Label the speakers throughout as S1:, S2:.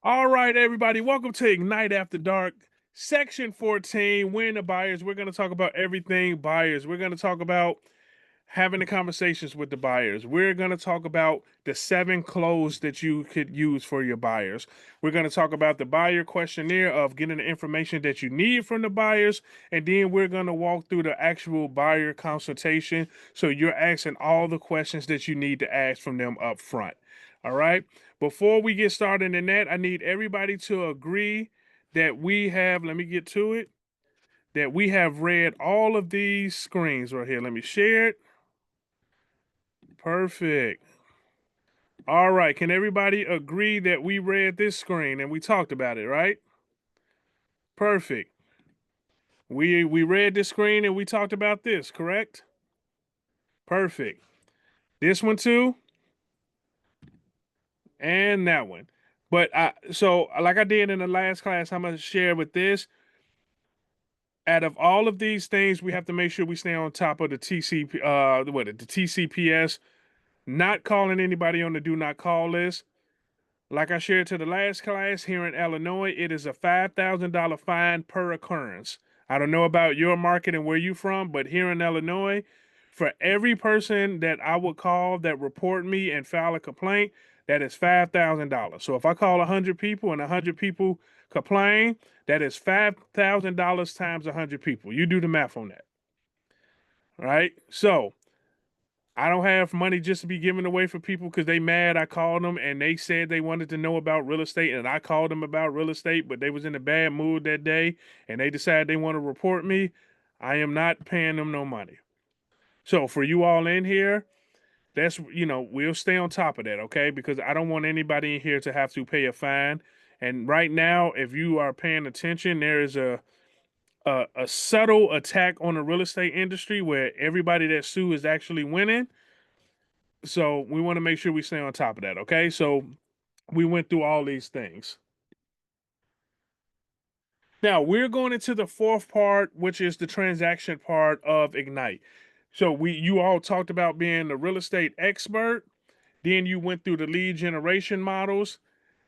S1: All right, everybody, welcome to Ignite After Dark, Section 14. We're in the buyers. We're going to talk about everything buyers. We're going to talk about having the conversations with the buyers. We're going to talk about the 7 clothes that you could use for your buyers. We're going to talk about the buyer questionnaire of getting the information that you need from the buyers. And then we're going to walk through the actual buyer consultation. So you're asking all the questions that you need to ask from them up front. All right. Before we get started in that, I need everybody to agree that we have, let me get to it, that we have read all of these screens right here. Let me share it. Perfect. All right. Can everybody agree that we read this screen and we talked about it, right? Perfect. We read this screen and we talked about this, correct? Perfect. This one too, and that one. But so like I did in the last class, I'm gonna share with this. Out of all of these things, we have to make sure we stay on top of the the TCPS, not calling anybody on the do not call list. Like I shared to the last class, here in Illinois, it is a $5,000 fine per occurrence. I don't know about your market and where you're from, but here in Illinois, for every person that I would call that report me and file a complaint, that is $5,000. So if I call 100 people and 100 people complain, that is $5,000 times 100 people. You do the math on that, right? So I don't have money just to be giving away for people because they mad. I called them and they said they wanted to know about real estate, and I called them about real estate, but they was in a bad mood that day and they decided they want to report me. I am not paying them no money. So for you all in here, that's we'll stay on top of that, okay? Because I don't want anybody in here to have to pay a fine. And right now, if you are paying attention, there is a subtle attack on the real estate industry where everybody that sue is actually winning. So we want to make sure we stay on top of that. Okay. So we went through all these things. Now we're going into the fourth part, which is the transaction part of Ignite. So you all talked about being the real estate expert. Then you went through the lead generation models.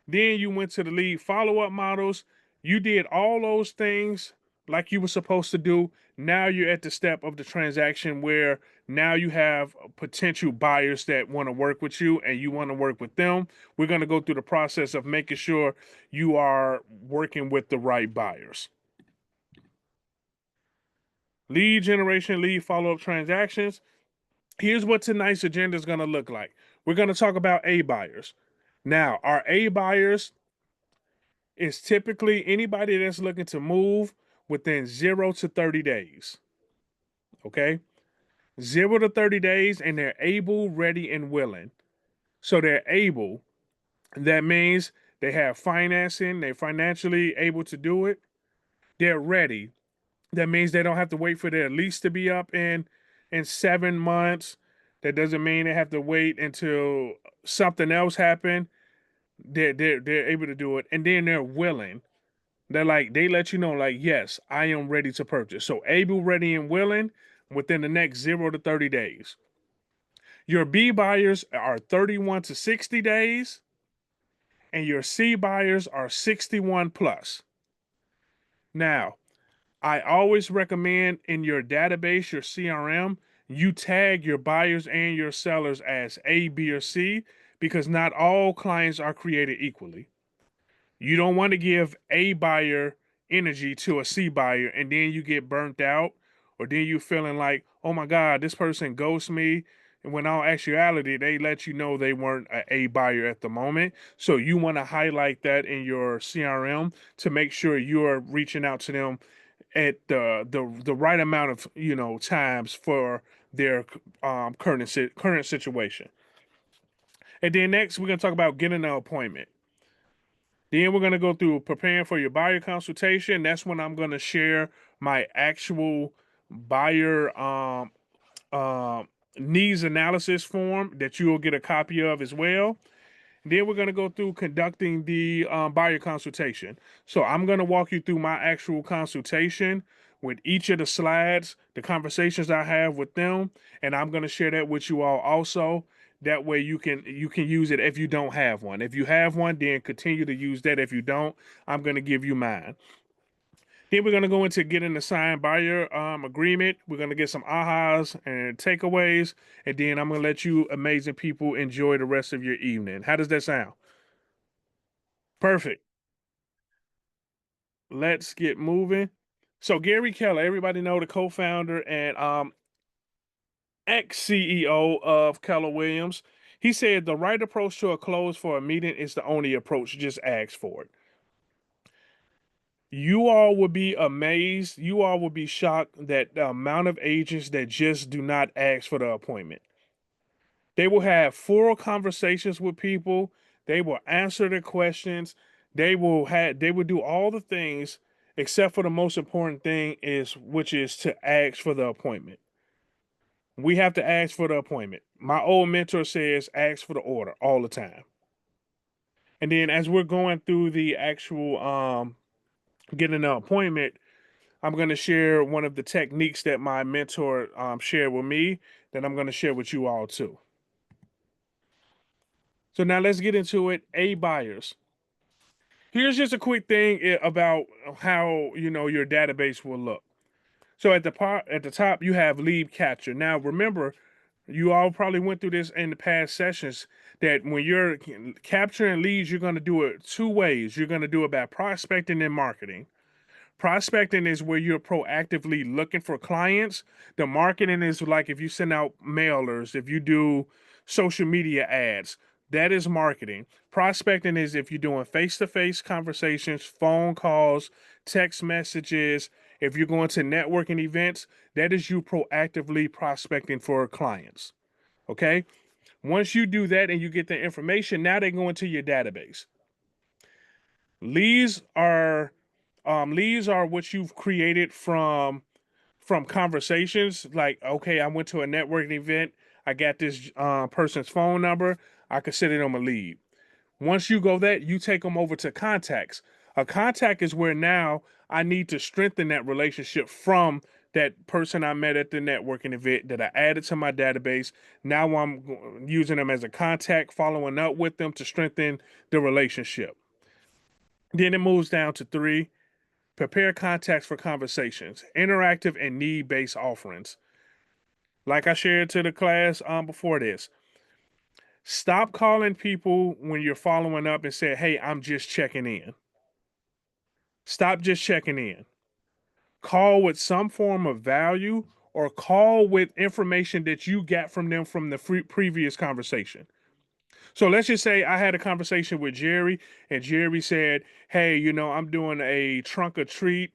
S1: Then you went to the lead follow-up models. You did all those things like you were supposed to do. Now you're at the step of the transaction where now you have potential buyers that want to work with you and you want to work with them. We're going to go through the process of making sure you are working with the right buyers. Lead generation, lead follow-up transactions. Here's what tonight's agenda is going to look like. We're going to talk about A buyers. Now, our A buyers is typically anybody that's looking to move within 0 to 30 days. Okay? 0 to 30 days, and they're able, ready, and willing. So they're able. That means they have financing, they're financially able to do it. They're ready. That means they don't have to wait for their lease to be up in 7 months. That doesn't mean they have to wait until something else happens. They're able to do it, and then they're willing. They're like, they let you know, like, yes, I am ready to purchase. So able, ready, and willing within the next 0 to 30 days. Your B buyers are 31 to 60 days, and your C buyers are 61 plus. Now, I always recommend in your database, your CRM, you tag your buyers and your sellers as A, B, or C because not all clients are created equally. You don't want to give A buyer energy to a C buyer and then you get burnt out, or then you feeling like, oh my God, this person ghosts me. And when all actuality, they let you know they weren't an A buyer at the moment. So you want to highlight that in your CRM to make sure you're reaching out to them at the right amount of times for their current situation. And then next we're gonna talk about getting an appointment. Then we're going to go through preparing for your buyer consultation. That's when I'm going to share my actual buyer needs analysis form that you will get a copy of as well. Then we're going to go through conducting the buyer consultation. So I'm going to walk you through my actual consultation with each of the slides, the conversations I have with them, and I'm going to share that with you all also. That way you can use it if you don't have one. If you have one, then continue to use that. If you don't, I'm going to give you mine. Then we're going to go into getting the signed buyer agreement. We're going to get some ahas and takeaways, and then I'm going to let you amazing people enjoy the rest of your evening. How does that sound? Perfect. Let's get moving. So Gary Keller, everybody know the co-founder and ex-CEO of Keller Williams. He said the right approach to a close for a meeting is the only approach. Just ask for it. You all would be amazed. You all would be shocked that the amount of agents that just do not ask for the appointment. They will have full conversations with people. They will answer their questions. They will do all the things except for the most important thing is which is to ask for the appointment. We have to ask for the appointment. My old mentor says ask for the order all the time. And then as we're going through the actual getting an appointment, I'm going to share one of the techniques that my mentor shared with me that I'm going to share with you all too. So now let's get into it. A buyers. Here's just a quick thing about how your database will look. So at the top you have lead capture. Now remember, you all probably went through this in the past sessions that when you're capturing leads, you're going to do it two ways. You're going to do it by prospecting and marketing. Prospecting is where you're proactively looking for clients. The marketing is like if you send out mailers, if you do social media ads, that is marketing. Prospecting is if you're doing face to face conversations, phone calls, text messages. If you're going to networking events, that is you proactively prospecting for clients. Okay. Once you do that and you get the information, now they go into your database. Leads are leads are what you've created from conversations. Like, okay, I went to a networking event. I got this person's phone number. I consider them a lead. Once you go that, you take them over to contacts. A contact is where now I need to strengthen that relationship from that person I met at the networking event that I added to my database. Now I'm using them as a contact, following up with them to strengthen the relationship. Then it moves down to 3. Prepare contacts for conversations, interactive and need-based offerings. Like I shared to the class before this, stop calling people when you're following up and say, hey, I'm just checking in. Stop just checking in. Call with some form of value or call with information that you got from them from the previous conversation. So let's just say I had a conversation with Jerry, and Jerry said, hey, I'm doing a trunk or treat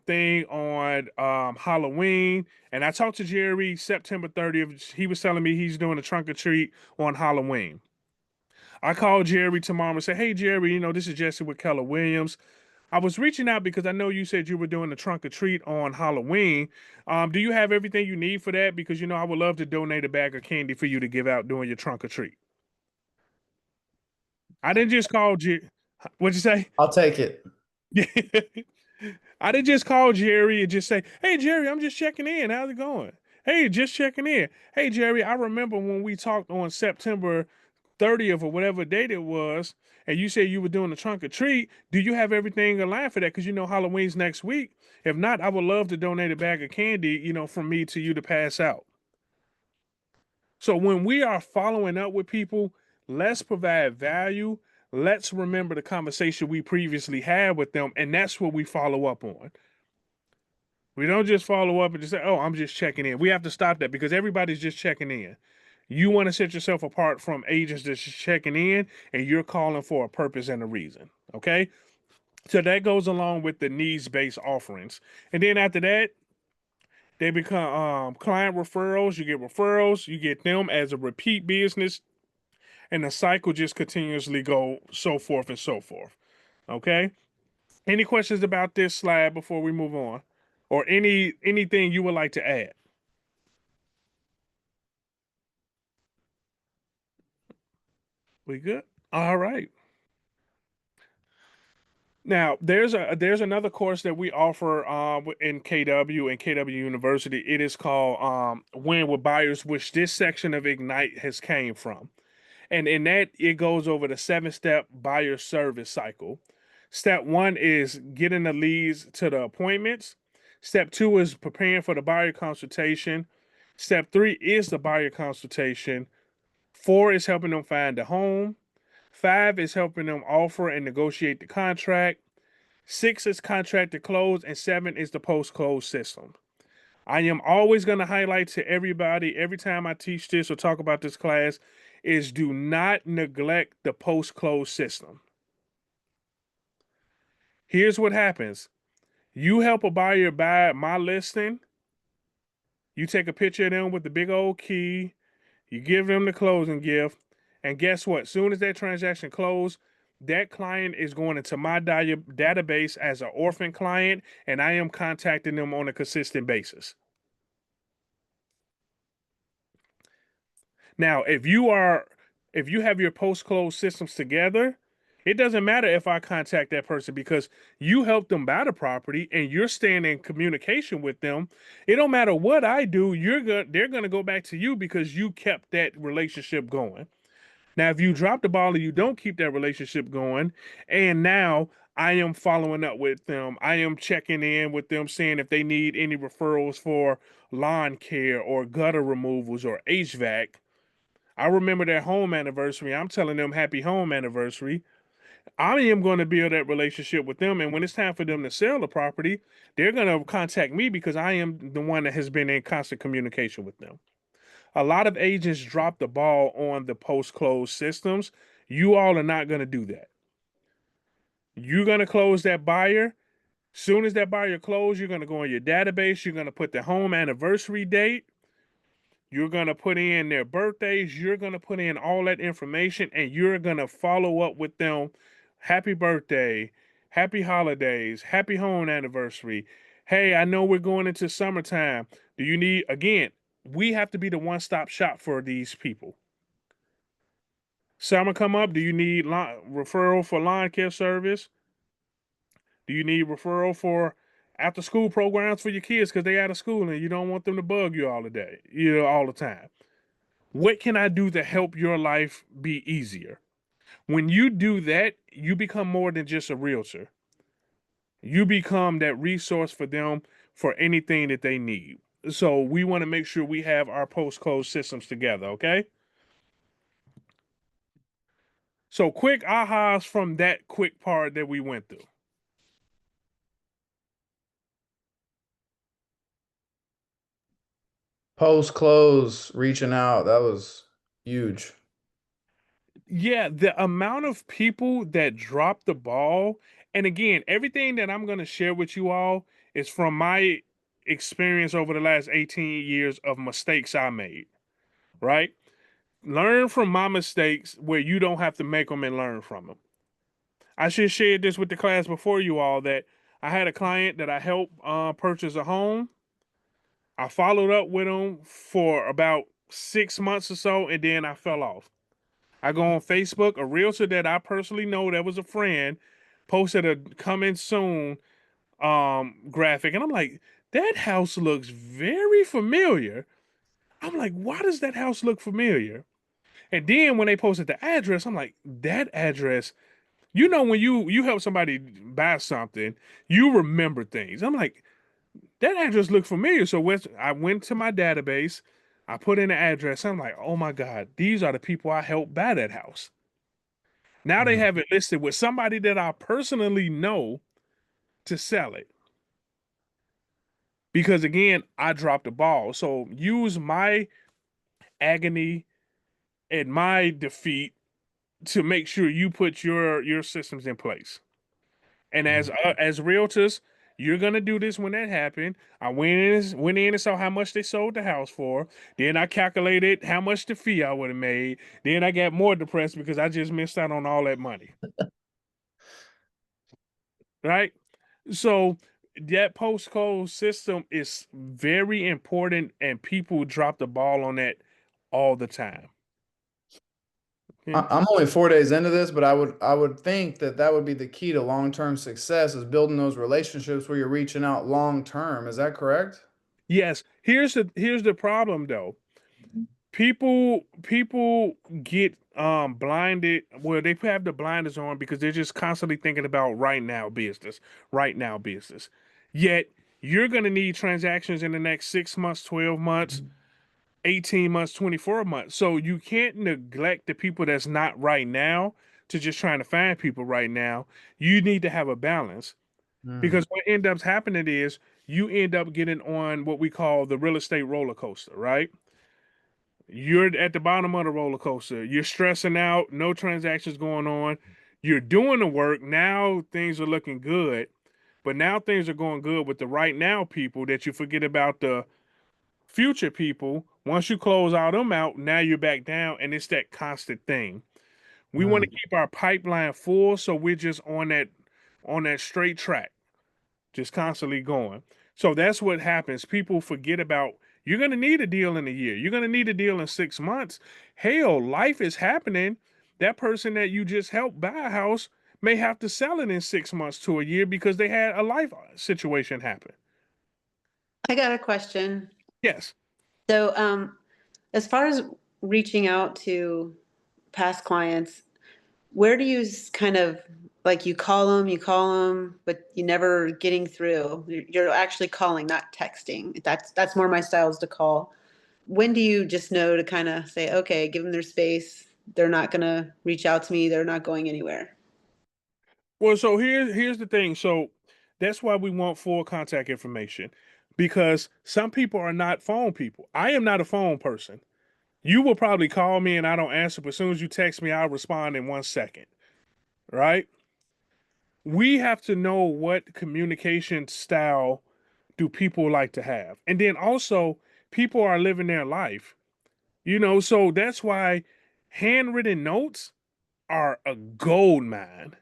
S1: thing on Halloween. And I talked to Jerry September 30th. He was telling me he's doing a trunk or treat on Halloween. I called Jerry tomorrow and said, hey, Jerry, this is Jesse with Keller Williams. I was reaching out because I know you said you were doing a trunk or treat on Halloween. Do you have everything you need for that? Because, I would love to donate a bag of candy for you to give out during your trunk or treat. I didn't just call What'd you say?
S2: I'll take it.
S1: I didn't just call Jerry and just say, hey, Jerry, I'm just checking in. How's it going? Hey, just checking in. Hey, Jerry, I remember when we talked on September 30th or whatever date it was, and you said you were doing a trunk or treat. Do you have everything aligned for that? Because Halloween's next week. If not, I would love to donate a bag of candy, from me to you to pass out. So when we are following up with people, let's provide value. Let's remember the conversation we previously had with them, and that's what we follow up on. We don't just follow up and just say, oh, I'm just checking in. We have to stop that because everybody's just checking in. You want to set yourself apart from agents that's just checking in, and you're calling for a purpose and a reason. Okay. So that goes along with the needs-based offerings. And then after that, they become client referrals. You get referrals, you get them as a repeat business, and the cycle just continuously go so forth and so forth. Okay. Any questions about this slide before we move on, or anything you would like to add? We good? All right. Now, there's another course that we offer in KW and KW University. It is called Win with Buyers, which this section of Ignite has came from. And in that, it goes over the 7-step buyer service cycle. Step one is getting the leads to the appointments. Step two is preparing for the buyer consultation. Step three is the buyer consultation. Four is helping them find a home. Five is helping them offer and negotiate the contract. Six is contract to close, and seven is the post close system. I am always going to highlight to everybody every time I teach this or talk about this class is do not neglect the post close system. Here's what happens. You help a buyer buy my listing. You take a picture of them with the big old key. You give them the closing gift. And guess what? As soon as that transaction closes, that client is going into my database as an orphan client, and I am contacting them on a consistent basis. Now, if you have your post-close systems together, it doesn't matter if I contact that person because you helped them buy the property and you're staying in communication with them. It don't matter what I do, they're gonna go back to you because you kept that relationship going. Now, if you drop the ball and you don't keep that relationship going, and now I am following up with them, I am checking in with them, seeing if they need any referrals for lawn care or gutter removals or HVAC. I remember their home anniversary. I'm telling them happy home anniversary. I am going to build that relationship with them. And when it's time for them to sell the property, they're going to contact me because I am the one that has been in constant communication with them. A lot of agents drop the ball on the post close systems. You all are not going to do that. You're going to close that buyer. Soon as that buyer closes, you're going to go in your database. You're going to put the home anniversary date. You're going to put in their birthdays. You're going to put in all that information and you're going to follow up with them. Happy birthday. Happy holidays. Happy home anniversary. Hey, I know we're going into summertime. Do you need, again, we have to be the one stop shop for these people. Summer come up. Do you need referral for lawn care service? Do you need referral for after school programs for your kids because they out of school and you don't want them to bug you all the day, all the time? What can I do to help your life be easier? When you do that, you become more than just a realtor. You become that resource for them for anything that they need. So we want to make sure we have our post-close systems together, okay? So quick ahas from that quick part that we went through.
S2: Post close, reaching out, that was huge.
S1: Yeah, the amount of people that drop the ball, and again, everything that I'm going to share with you all is from my experience over the last 18 years of mistakes I made, right? Learn from my mistakes where you don't have to make them and learn from them. I should share this with the class before you all that I had a client that I helped purchase a home. I followed up with him for about 6 months or so, and then I fell off. I go on Facebook, a realtor that I personally know that was a friend posted a coming soon graphic, and I'm like, that house looks very familiar. I'm like, why does that house look familiar? And then when they posted the address, I'm like, that address, when you help somebody buy something, you remember things. I'm like, that address looked familiar. So I went to my database, I put in the address. I'm like, oh my God, these are the people I helped buy that house. Now they
S2: Mhm.
S1: have it listed with somebody that I personally know to sell it. Because again, I dropped the ball. So use my agony and my defeat to make sure you put your systems in place. And as realtors, you're gonna do this when that happened. I went in and saw how much they sold the house for. Then I calculated how much the fee I would have made. Then I got more depressed because I just missed out on all that money. Right? So that post code system is very important, and people drop the ball on that all the time. Okay.
S2: I'm only 4 days into this, but I would think that that would be the key to long-term success is building those relationships where you're reaching out long term. Is that correct?
S1: Yes. Here's the problem though. People get blinded. Well, they have the blinders on because they're just constantly thinking about right now business. Yet you're gonna need transactions in the next 6 months, 12 months, 18 months, 24 months. So you can't neglect the people that's not right now to just trying to find people right now. You need to have a balance
S2: Hmm.
S1: because what ends up happening is you end up getting on what we call the real estate roller coaster, right? You're at the bottom of the roller coaster. You're stressing out, no transactions going on. You're doing the work. Now things are looking good, but now things are going good with the right now people that you forget about the future people. Once you close all them out, now you're back down, and it's that constant thing. We want to
S2: Hmm.
S1: keep our pipeline full, so we're just on that straight track, just constantly going. So that's what happens. People forget about you're going to need a deal in a year. You're going to need a deal in 6 months. Hell, life is happening. That person that you just helped buy a house may have to sell it in 6 months to a year because they had a life situation happen.
S3: I got a question.
S1: Yes.
S3: So, as far as reaching out to past clients, where do you kind of like you call them, but you never getting through. You're actually calling, not texting. That's more my style is to call. When do you just know to kind of say, okay, give them their space. They're not gonna reach out to me. They're not going anywhere.
S1: Well, so here's the thing. So that's why we want full contact information because some people are not phone people. I am not a phone person. You will probably call me and I don't answer, but as soon as you text me, I'll respond in 1 second. Right? We have to know what communication style do people like to have. And then also, people are living their life. So that's why handwritten notes are a gold mine.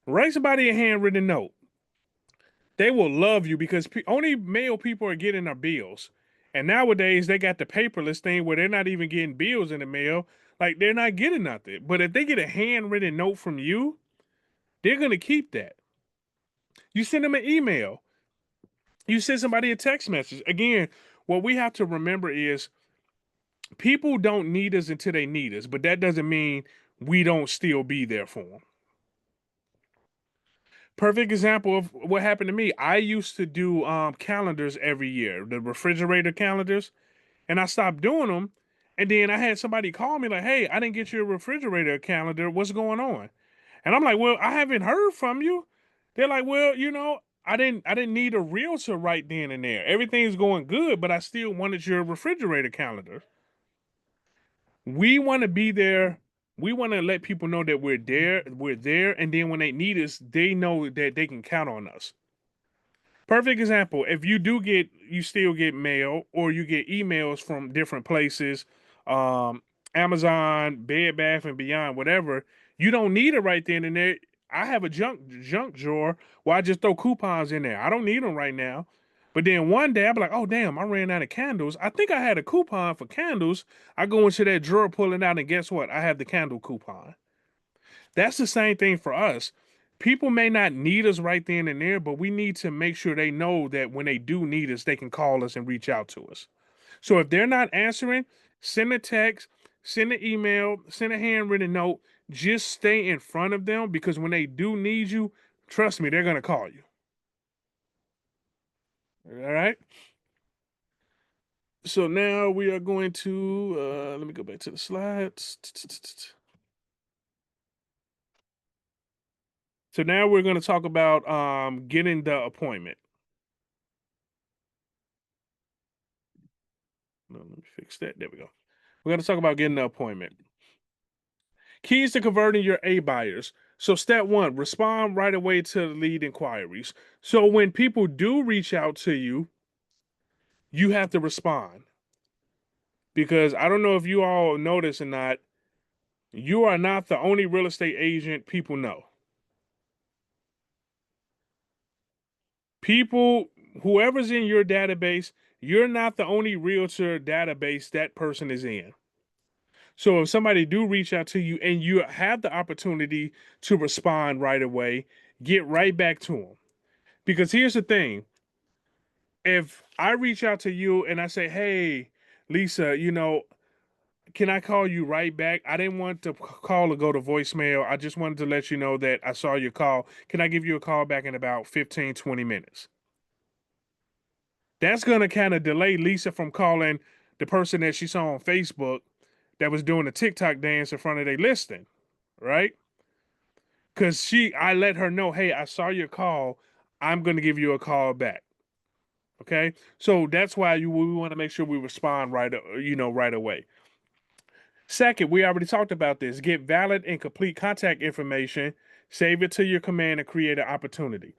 S1: Write somebody a handwritten note. They will love you because only male people are getting their bills. And nowadays they got the paperless thing where they're not even getting bills in the mail. Like they're not getting nothing. But if they get a handwritten note from you, they're gonna keep that. You send them an email. You send somebody a text message. Again, what we have to remember is people don't need us until they need us, but that doesn't mean we don't still be there for them. Perfect example of what happened to me. I used to do calendars every year, the refrigerator calendars, and I stopped doing them. And then I had somebody call me like, "Hey, I didn't get your refrigerator calendar. What's going on?" And I'm like, "Well, I haven't heard from you." They're like, "Well, I didn't need a realtor right then and there. Everything's going good, but I still wanted your refrigerator calendar." We want to be there. We want to let people know that we're there. We're there, and then when they need us, they know that they can count on us. Perfect example. If you still get mail or you get emails from different places, um, Amazon, Bed Bath and Beyond, whatever. You don't need it right then and there. I have a junk drawer where I just throw coupons in there. I don't need them right now. But then one day I'll be like, oh damn, I ran out of candles. I think I had a coupon for candles. I go into that drawer, pull it out, and guess what? I have the candle coupon. That's the same thing for us. People may not need us right then and there, but we need to make sure they know that when they do need us, they can call us and reach out to us. So if they're not answering, send a text, send an email, send a handwritten note. Just stay in front of them because when they do need you, trust me, they're going to call you. All right. So now we are going to, let me go back to the slides. So now we're going to talk about getting the appointment. No, let me fix that. There we go. We're going to talk about getting the appointment. Keys to converting your A buyers. So, step one, respond right away to lead inquiries. So, when people do reach out to you, you have to respond. Because I don't know if you all notice or not, you are not the only real estate agent people know. People, whoever's in your database, you're not the only realtor database that person is in. So if somebody do reach out to you and you have the opportunity to respond right away, get right back to them. Because here's the thing. If I reach out to you and I say, hey, Lisa, can I call you right back? I didn't want to call or go to voicemail. I just wanted to let you know that I saw your call. Can I give you a call back in about 15, 20 minutes? That's going to kind of delay Lisa from calling the person that she saw on Facebook that was doing a TikTok dance in front of their listing, right? Because I let her know, hey, I saw your call. I'm going to give you a call back. Okay. So that's why we want to make sure we respond right away. Second, we already talked about this. Get valid and complete contact information, save it to your command, and create an opportunity.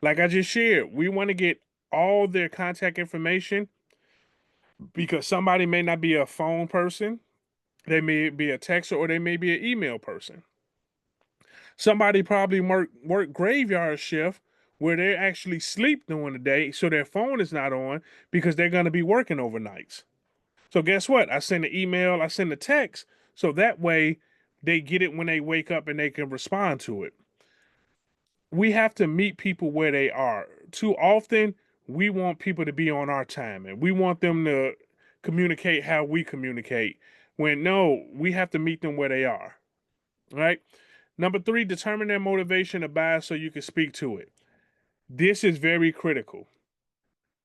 S1: Like I just shared, we want to get all their contact information because somebody may not be a phone person, they may be a texter, or they may be an email person. Somebody probably work graveyard shift where they actually sleep during the day, so their phone is not on because they're going to be working overnights. So guess what? I send an email, I send a text, so that way they get it when they wake up and they can respond to it. We have to meet people where they are. Too often, we want people to be on our time and we want them to communicate how we communicate. When no, we have to meet them where they are. Right? Number 3, determine their motivation to buy so you can speak to it. This is very critical.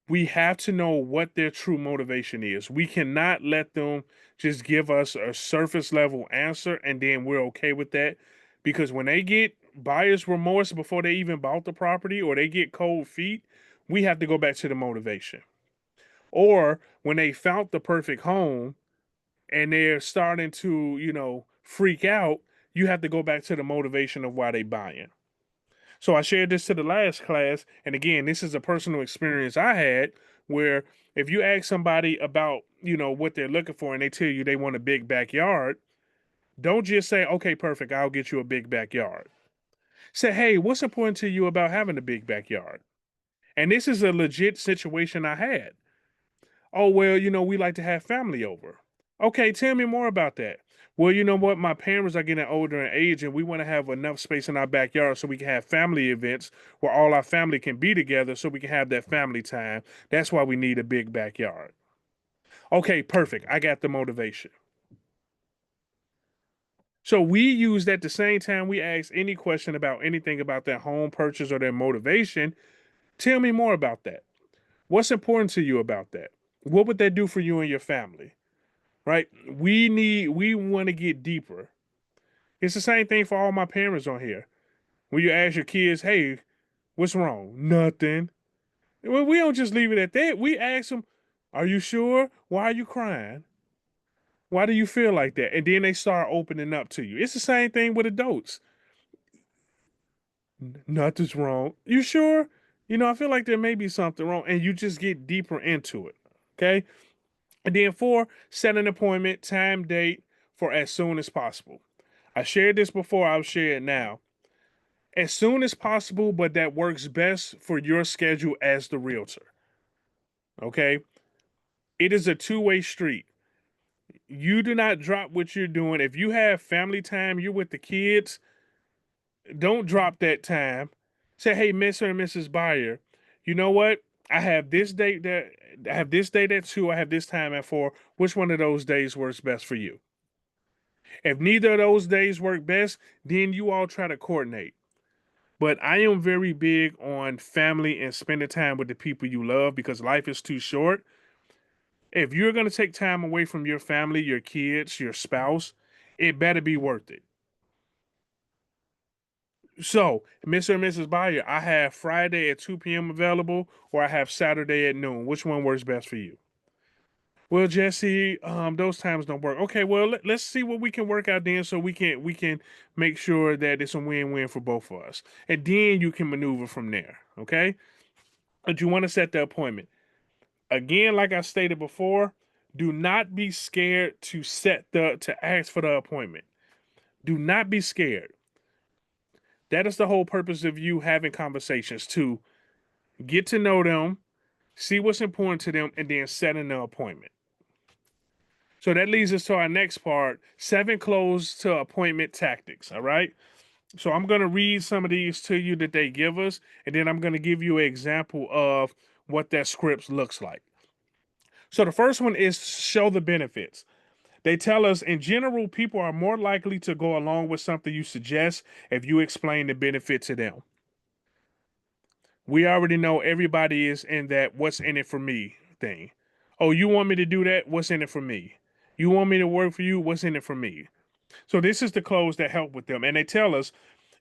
S1: We have to know what their true motivation is. We cannot let them just give us a surface level answer and then we're okay with that. Because when they get buyer's remorse before they even bought the property or they get cold feet, we have to go back to the motivation. Or when they found the perfect home and they're starting to, freak out, you have to go back to the motivation of why they buying. So I shared this to the last class. And again, this is a personal experience I had where if you ask somebody about, what they're looking for and they tell you they want a big backyard, don't just say, okay, perfect, I'll get you a big backyard. Say, hey, what's important to you about having a big backyard? And this is a legit situation I had. Oh, well, we like to have family over. Okay, tell me more about that. Well, you know what? My parents are getting older in age, and we want to have enough space in our backyard so we can have family events where all our family can be together so we can have that family time. That's why we need a big backyard. Okay, perfect. I got the motivation. So we use that the same time we ask any question about anything about their home purchase or their motivation. Tell me more about that. What's important to you about that? What would that do for you and your family? Right? We want to get deeper. It's the same thing for all my parents on here. When you ask your kids, hey, what's wrong? Nothing. Well, we don't just leave it at that. We ask them, are you sure? Why are you crying? Why do you feel like that? And then they start opening up to you. It's the same thing with adults. Nothing's wrong. You sure? I feel like there may be something wrong. And you just get deeper into it. Okay. And then 4, set an appointment, time, date for as soon as possible. I shared this before, I'll share it now. As soon as possible, but that works best for your schedule as the realtor. Okay? It is a two-way street. You do not drop what you're doing. If you have family time, you're with the kids, don't drop that time. Say, hey, Mr. and Mrs. Buyer, you know what? I have this date at 2, I have this time at 4. Which one of those days works best for you? If neither of those days work best, then you all try to coordinate. But I am very big on family and spending time with the people you love because life is too short. If you're going to take time away from your family, your kids, your spouse, it better be worth it. So, Mr. and Mrs. Buyer, I have Friday at 2 p.m. available or I have Saturday at noon. Which one works best for you? Well, Jesse, those times don't work. Okay, well, let's see what we can work out then, so we can make sure that it's a win-win for both of us, and then you can maneuver from there. Okay, but you want to set the appointment again, like I stated before. Do not be scared to ask for the appointment. Do not be scared. That is the whole purpose of you having conversations to get to know them, see what's important to them, and then setting the appointment. So that leads us to our next part, 7 close to appointment tactics. All right. So I'm going to read some of these to you that they give us, and then I'm going to give you an example of what that script looks like. So the first one is show the benefits. They tell us in general, people are more likely to go along with something you suggest if you explain the benefit to them. We already know everybody is in that what's in it for me thing. Oh, you want me to do that? What's in it for me? You want me to work for you? What's in it for me? So this is the close that help with them. And they tell us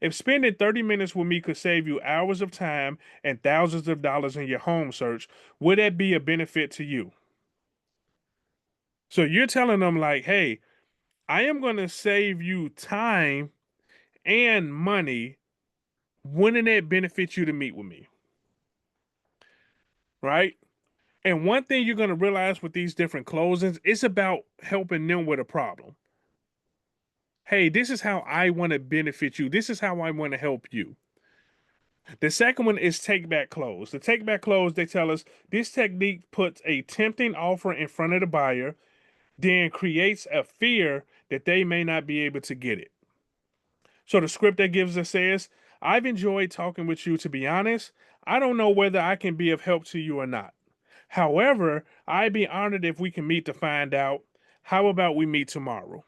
S1: if spending 30 minutes with me could save you hours of time and thousands of dollars in your home search, would that be a benefit to you? So you're telling them like, hey, I am going to save you time and money. Wouldn't it benefit you to meet with me? Right? And one thing you're going to realize with these different closings, it's about helping them with a problem. Hey, this is how I want to benefit you. This is how I want to help you. The second one is take back close. The take back close, they tell us this technique puts a tempting offer in front of the buyer, then creates a fear that they may not be able to get it. So the script that gives us says, I've enjoyed talking with you. To be honest, I don't know whether I can be of help to you or not. However, I'd be honored if we can meet to find out. How about we meet tomorrow?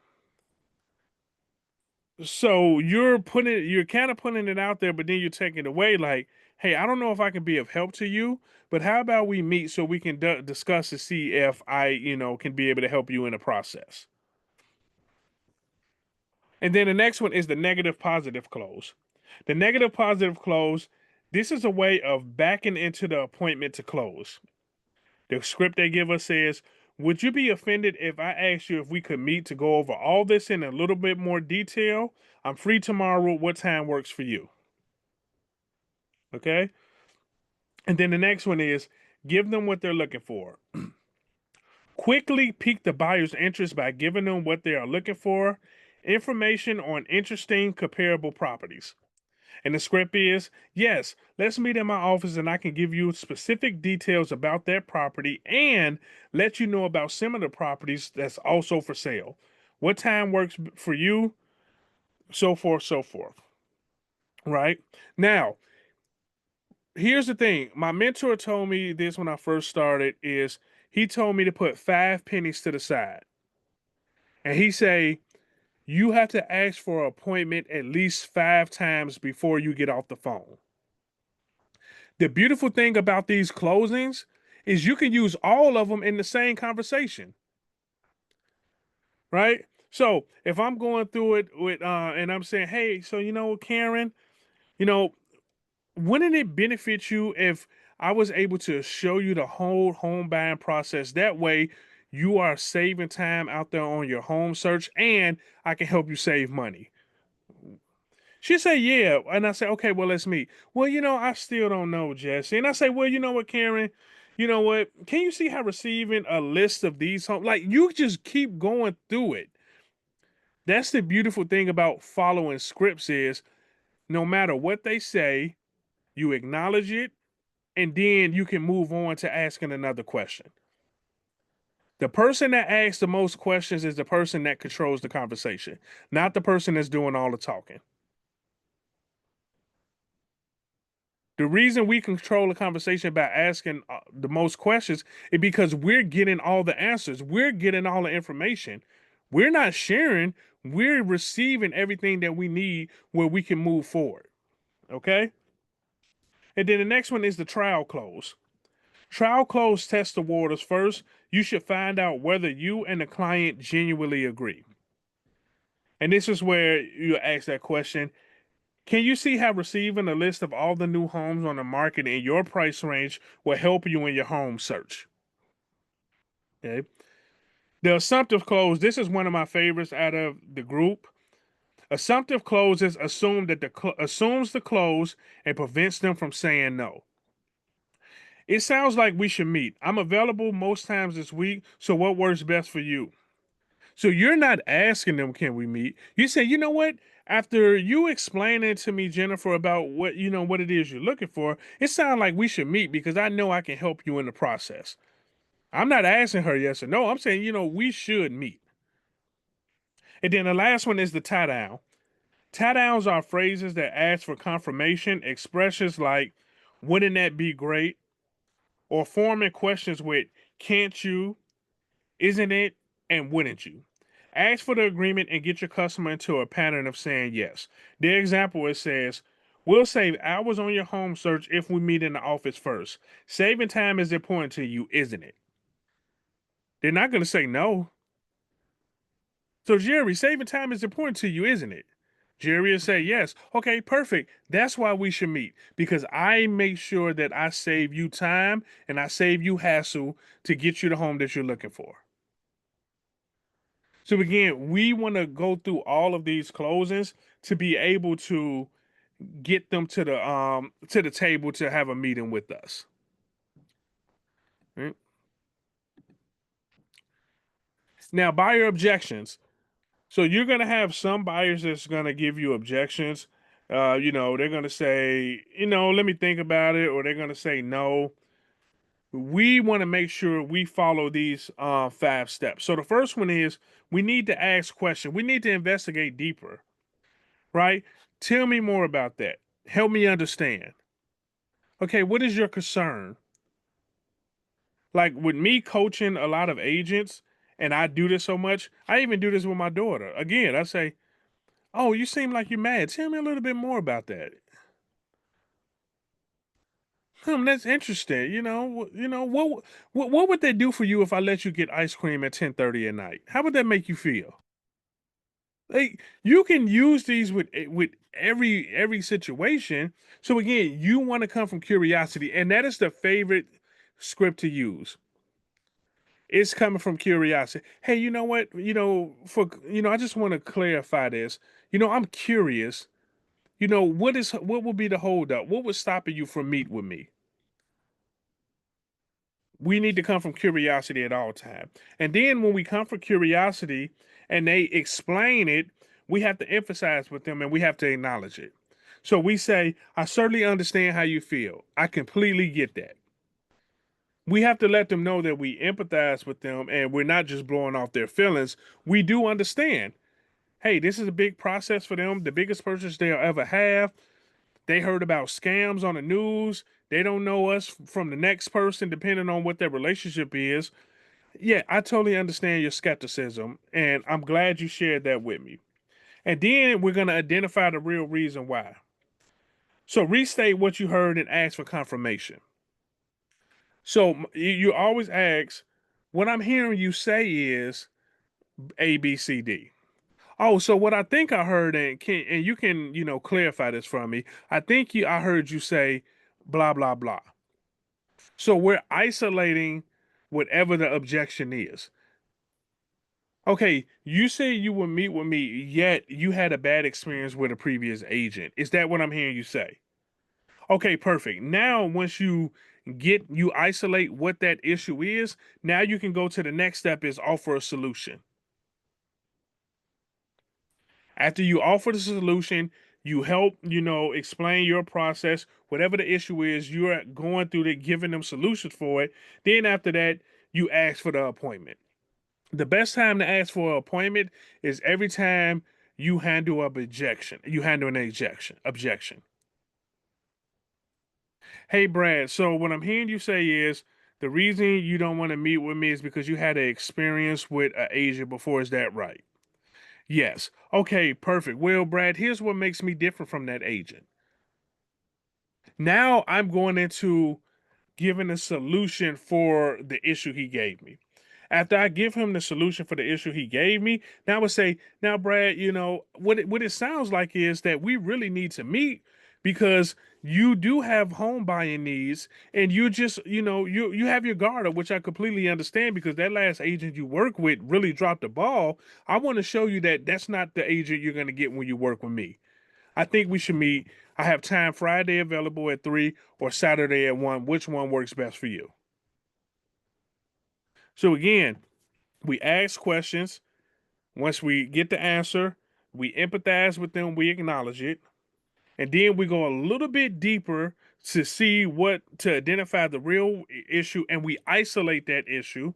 S1: So you're kind of putting it out there, but then you're taking it away like, hey, I don't know if I can be of help to you, but how about we meet so we can discuss to see if I, can be able to help you in the process. And then the next one is the negative positive close. The negative positive close, this is a way of backing into the appointment to close. The script they give us says, would you be offended if I asked you if we could meet to go over all this in a little bit more detail? I'm free tomorrow. What time works for you? Okay. And then the next one is give them what they're looking for. Quickly pique the buyer's interest by giving them what they are looking for, information on interesting comparable properties. And the script is, yes, let's meet in my office and I can give you specific details about that property and let you know about similar properties that's also for sale. What time works for you? So forth, so forth. Right? Now, here's the thing. My mentor told me this when I first started is he told me to put 5 pennies to the side. And he say, you have to ask for an appointment at least 5 times before you get off the phone. The beautiful thing about these closings is you can use all of them in the same conversation, right? So if I'm going through it with, and I'm saying, hey, so Karen, you know, wouldn't it benefit you if I was able to show you the whole home buying process? That way, you are saving time out there on your home search, and I can help you save money. She said, yeah. And I said, okay, well, let's meet. Well, I still don't know, Jesse. And I say, well, you know what, Karen? You know what? Can you see how receiving a list of these homes, like you just keep going through it. That's the beautiful thing about following scripts is no matter what they say, you acknowledge it, and then you can move on to asking another question. The person that asks the most questions is the person that controls the conversation, not the person that's doing all the talking. The reason we control the conversation by asking the most questions is because we're getting all the answers. We're getting all the information. We're not sharing. We're receiving everything that we need where we can move forward. Okay? And then the next one is the trial close. Trial close test the waters first. You should find out whether you and the client genuinely agree. And this is where you ask that question. Can you see how receiving a list of all the new homes on the market in your price range will help you in your home search? Okay. The assumptive close, this is one of my favorites out of the group. Assumptive closes assume that assumes the close and prevents them from saying no. It sounds like we should meet. I'm available most times this week, so what works best for you? So you're not asking them, can we meet? You say, you know what? After you explaining to me, Jennifer, about what it is you're looking for, it sounds like we should meet because I know I can help you in the process. I'm not asking her yes or no. I'm saying, we should meet. And then the last one is the tie down. Tie downs are phrases that ask for confirmation, expressions like, wouldn't that be great? Or forming questions with, can't you, isn't it, and wouldn't you? Ask for the agreement and get your customer into a pattern of saying yes. The example, it says, we'll save hours on your home search if we meet in the office first. Saving time is important to you, isn't it? They're not going to say no. So, Jerry, saving time is important to you, isn't it? Jerry will say yes. Okay, perfect. That's why we should meet, because I make sure that I save you time and I save you hassle to get you the home that you're looking for. So again, we want to go through all of these closings to be able to get them to the table to have a meeting with us. Right? Now, buyer objections. So you're going to have some buyers that's going to give you objections. They're going to say, let me think about it, or they're going to say no. We want to make sure we follow these 5 steps. So the first one is we need to ask questions. We need to investigate deeper, right? Tell me more about that. Help me understand. Okay, what is your concern? Like with me coaching a lot of agents, and I do this so much, I even do this with my daughter. Again, I say, oh, you seem like you're mad. Tell me a little bit more about that. That's interesting. What would they do for you if I let you get ice cream at 10:30 at night? How would that make you feel? Like you can use these with every situation. So again, you want to come from curiosity, and that is the favorite script to use. It's coming from curiosity. Hey, you know what? I just want to clarify this. I'm curious. What would be the holdup? What was stopping you from meet with me? We need to come from curiosity at all time. And then when we come from curiosity and they explain it, we have to emphasize with them and we have to acknowledge it. So we say, I certainly understand how you feel. I completely get that. We have to let them know that we empathize with them and we're not just blowing off their feelings. We do understand. Hey, this is a big process for them, the biggest purchase they'll ever have. They heard about scams on the news. They don't know us from the next person, depending on what their relationship is. Yeah, I totally understand your skepticism, and I'm glad you shared that with me. And then we're going to identify the real reason why. So restate what you heard and ask for confirmation. So you always ask, what I'm hearing you say is A, B, C, D. Oh, so what I think I heard, and you can clarify this for me. I heard you say blah blah blah. So we're isolating whatever the objection is. Okay, you say you would meet with me, yet you had a bad experience with a previous agent. Is that what I'm hearing you say? Okay, perfect. Now, once you isolate what that issue is, now you can go to the next step is offer a solution. After you offer the solution, you help, explain your process, whatever the issue is, you're going through it, giving them solutions for it. Then after that, you ask for the appointment. The best time to ask for an appointment is every time you handle an objection. You handle an objection. Hey, Brad. So what I'm hearing you say is the reason you don't want to meet with me is because you had an experience with an agent before. Is that right? Yes. Okay, perfect. Well, Brad, here's what makes me different from that agent. Now I'm going into giving a solution for the issue he gave me. After I give him the solution for the issue he gave me, now I would say, now, Brad, what it sounds like is that we really need to meet because you do have home buying needs and you just, you have your guard up, which I completely understand because that last agent you work with really dropped the ball. I want to show you that that's not the agent you're going to get when you work with me. I think we should meet. I have time Friday available at 3 or Saturday at 1. Which one works best for you? So again, we ask questions. Once we get the answer, we empathize with them, we acknowledge it. And then we go a little bit deeper to see to identify the real issue, and we isolate that issue.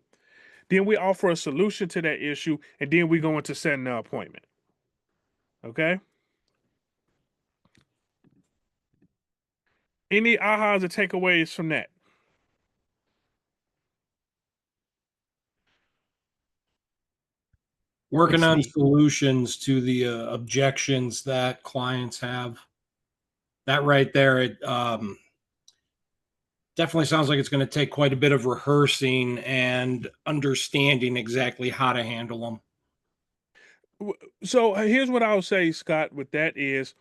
S1: Then we offer a solution to that issue, and then we go into setting an appointment. Okay? Any ahas or takeaways from that?
S4: Working
S5: It's
S4: on
S5: neat.
S4: solutions to the objections that clients have. That right there, it definitely sounds like it's going to take quite a bit of rehearsing and understanding exactly how to handle them.
S1: So here's what I'll say, Scott, with that is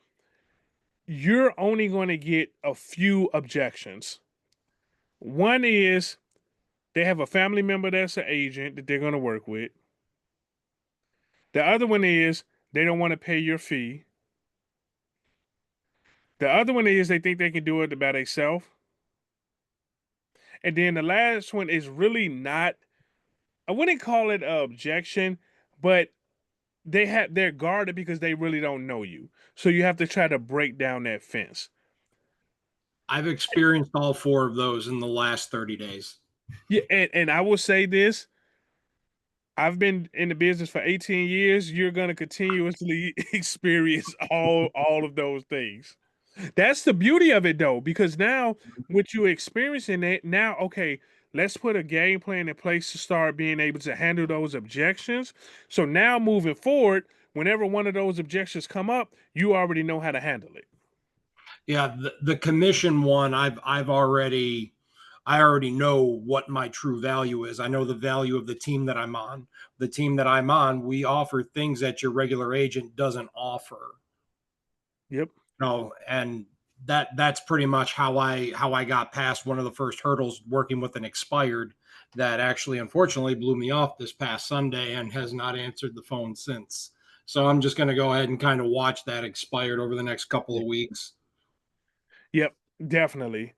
S1: you're only going to get a few objections. One is they have a family member that's an agent that they're going to work with. The other one is they don't want to pay your fee. The other one is they think they can do it by themselves. And then the last one is really not, I wouldn't call it an objection, but they're guarded because they really don't know you. So you have to try to break down that fence.
S4: I've experienced all four of those in the last 30 days.
S1: Yeah, and I will say this. I've been in the business for 18 years. You're gonna continuously experience all of those things. That's the beauty of it though, because now with you experiencing it, now okay, let's put a game plan in place to start being able to handle those objections. So now moving forward, whenever one of those objections come up, you already know how to handle it.
S4: Yeah, the commission one, I already know what my true value is. I know the value of the team that I'm on. The team that I'm on, we offer things that your regular agent doesn't offer.
S1: Yep.
S4: No, and that's pretty much how I got past one of the first hurdles working with an expired that actually unfortunately blew me off this past Sunday and has not answered the phone since. So I'm just going to go ahead and kind of watch that expired over the next couple of weeks.
S1: Yep, definitely.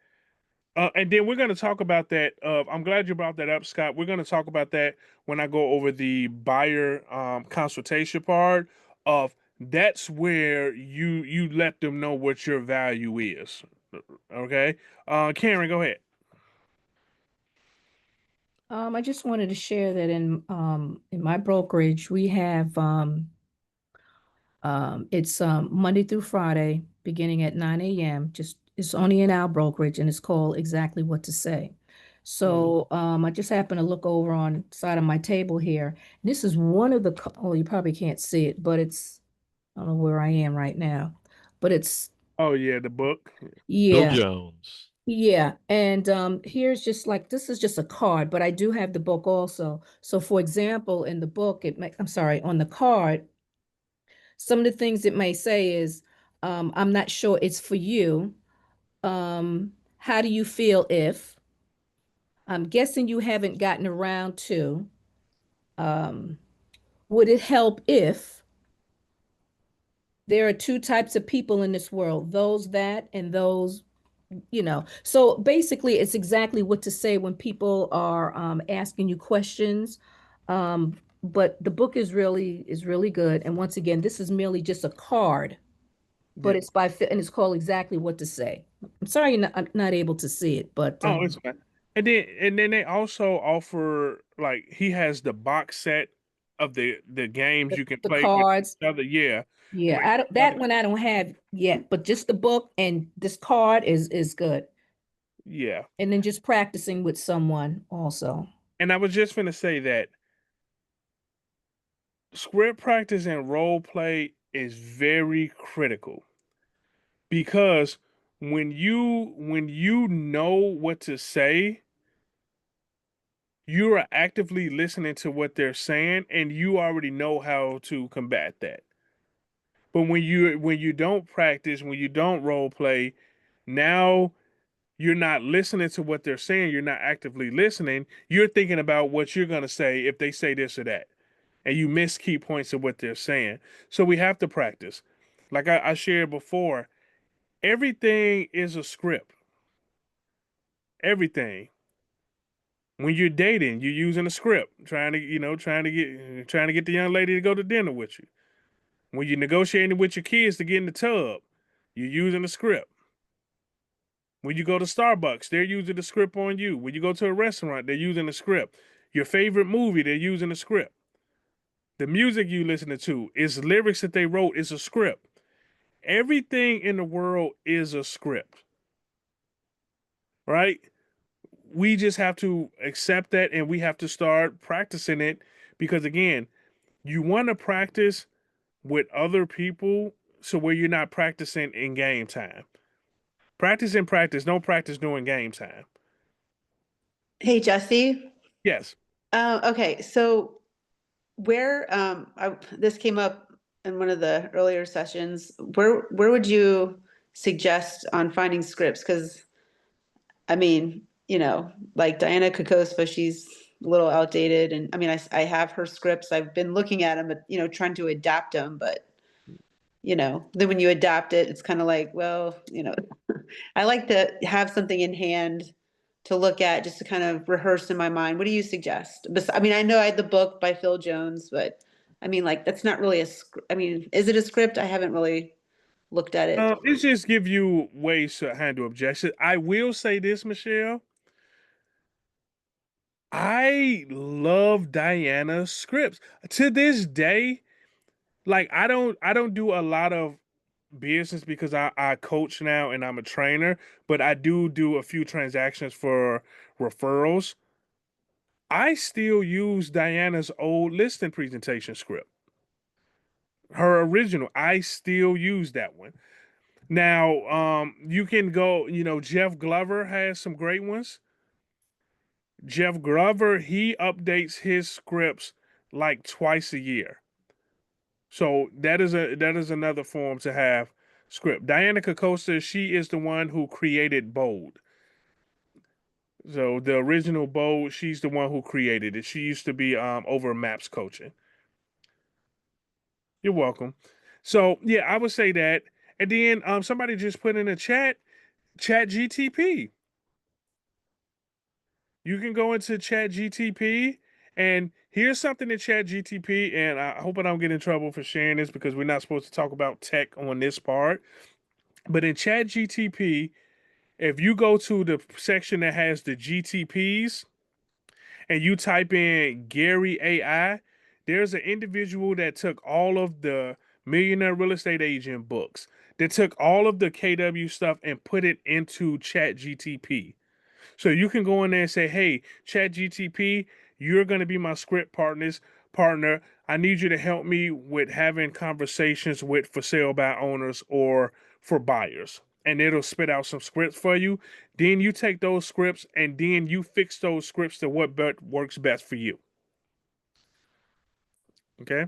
S1: And then we're going to talk about that. I'm glad you brought that up, Scott. We're going to talk about that when I go over the buyer consultation part of that's where you let them know what your value is. Okay. Karen, go ahead.
S5: I just wanted to share that in my brokerage, we have it's Monday through Friday, beginning at 9 a.m. Just it's only in our brokerage, and it's called Exactly What to Say. So I just happened to look over on side of my table here. This is one of the oh, you probably can't see it, but it's I don't know where I am right now, but it's
S1: Oh yeah, the book.
S6: Bill
S5: yeah.
S6: Jones.
S5: Yeah, and here's just like this is just a card, but I do have the book also. So for example, in the book, I'm sorry, on the card, some of the things it may say is, I'm not sure it's for you. How do you feel if? I'm guessing you haven't gotten around to. Um, would it help if? There are two types of people in this world, those that and those so basically it's exactly what to say when people are asking you questions. But the book is really good, and once again, this is merely just a card, but
S1: Yeah.
S5: it's and it's called Exactly What to Say. I'm sorry I'm not able to see it, but
S1: Oh, it's fine. And then they also offer like he has the box set of the games
S5: the,
S1: you can
S5: the
S1: play with each
S5: cards,
S1: other. Yeah.
S5: yeah,
S1: With each
S5: that
S1: other.
S5: one I don't have yet, but just the book and this card is good,
S1: Yeah.
S5: and then just practicing with someone also.
S1: And I was just gonna say that script practice and role play is very critical because when you know what to say, you are actively listening to what they're saying and you already know how to combat that. But when you don't practice, when you don't role play, now you're not listening to what they're saying, you're not actively listening, you're thinking about what you're going to say if they say this or that, and you miss key points of what they're saying. So we have to practice. Like I shared before, everything is a script. Everything. When you're dating, you're using a script, trying to get the young lady to go to dinner with you. When you're negotiating with your kids to get in the tub, You're using a script. When you go to Starbucks, they're using the script on you. When you go to a restaurant, they're using the script. Your favorite movie, they're using the script. The music you listening to is lyrics that they wrote, is a script. Everything in the world is a script, right? We just have to accept that and we have to start practicing it because, again, you want to practice with other people so where you're not practicing in game time. Practice in practice, don't practice during game time.
S3: Hey, Jesse.
S1: Yes.
S3: Okay, so this came up in one of the earlier sessions. Where would you suggest on finding scripts? Because I mean, like Diana Kokosva, she's a little outdated, and I mean, I have her scripts. I've been looking at them, but trying to adapt them, but then when you adapt it, it's kind of like, well, I like to have something in hand to look at just to kind of rehearse in my mind. What do you suggest? I mean, I know I had the book by Phil Jones, but I mean, like, that's not really a script. I mean, is it a script? I haven't really looked at it.
S1: It just give you ways to handle objections. I will say this, Michelle. I love Diana's scripts. To this day, like I don't do a lot of business because I coach now and I'm a trainer, but I do a few transactions for referrals. I still use Diana's old listing presentation script. Her original. I still use that one. Now, you can go, Jeff Glover has some great ones. Jeff Glover, he updates his scripts like twice a year. So that is another form to have script. Diana Kokosa, she is the one who created Bold. So the original Bold, she's the one who created it. She used to be over Maps Coaching. You're welcome. So yeah, I would say that. And then somebody just put in a chat GTP. You can go into chat GTP and here's something in chat GTP. And I hope I don't get in trouble for sharing this because we're not supposed to talk about tech on this part. But in chat GTP, if you go to the section that has the GTPs and you type in Gary AI, there's an individual that took all of the Millionaire Real Estate Agent books, that took all of the KW stuff and put it into chat GTP. So you can go in there and say, hey, chat GTP, you're going to be my script partner. I need you to help me with having conversations with for sale by owners or for buyers. And it'll spit out some scripts for you. Then you take those scripts and then you fix those scripts to what works best for you. Okay.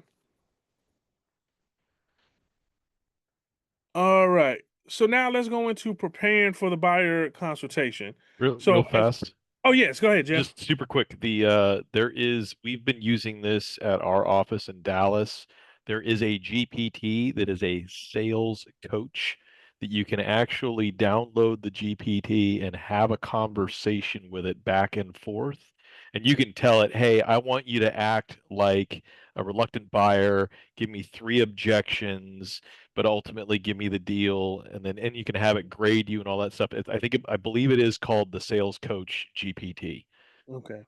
S1: All right. So now let's go into preparing for the buyer consultation.
S6: Real fast.
S1: Oh yes, go ahead, Jeff.
S6: Just super quick. We've been using this at our office in Dallas. There is a GPT that is a sales coach that you can actually download the GPT and have a conversation with it back and forth. And you can tell it, hey, I want you to act like a reluctant buyer, give me 3 objections, but ultimately give me the deal, and you can have it grade you and all that stuff. I believe it is called the Sales Coach GPT.
S1: Okay.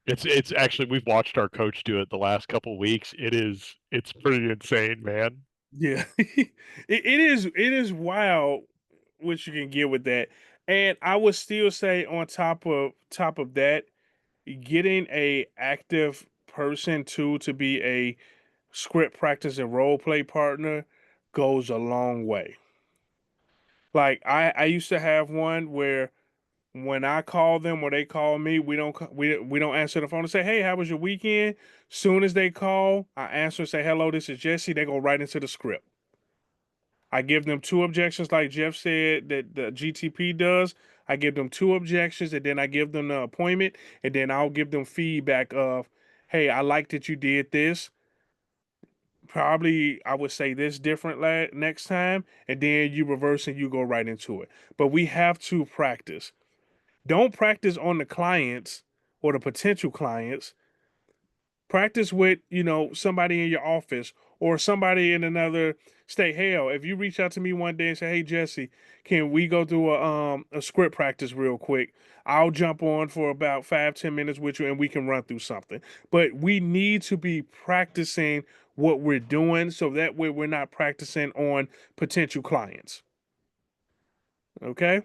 S6: It's actually, we've watched our coach do it the last couple weeks. It's pretty insane, man.
S1: Yeah, it is wild what you can get with that, and I would still say on top of that, getting a active person to be a script practice and role play partner goes a long way. Like I used to have one where when I call them or they call me, we don't answer the phone and say, "Hey, how was your weekend?" Soon as they call, I answer and say, "Hello, this is Jesse." They go right into the script. I give them 2 objections, like Jeff said that the GTP does. I give them 2 objections, and then I give them the appointment, and then I'll give them feedback of, "Hey, I like that you did this. Probably I would say this different next time," and then you reverse and you go right into it. But we have to practice. Don't practice on the clients or the potential clients. Practice with, somebody in your office or somebody in another state. Hell, if you reach out to me one day and say, "Hey Jesse, can we go through a script practice real quick?" I'll jump on for about 5-10 minutes with you and we can run through something. But we need to be practicing what we're doing so that way we're not practicing on potential clients. Okay.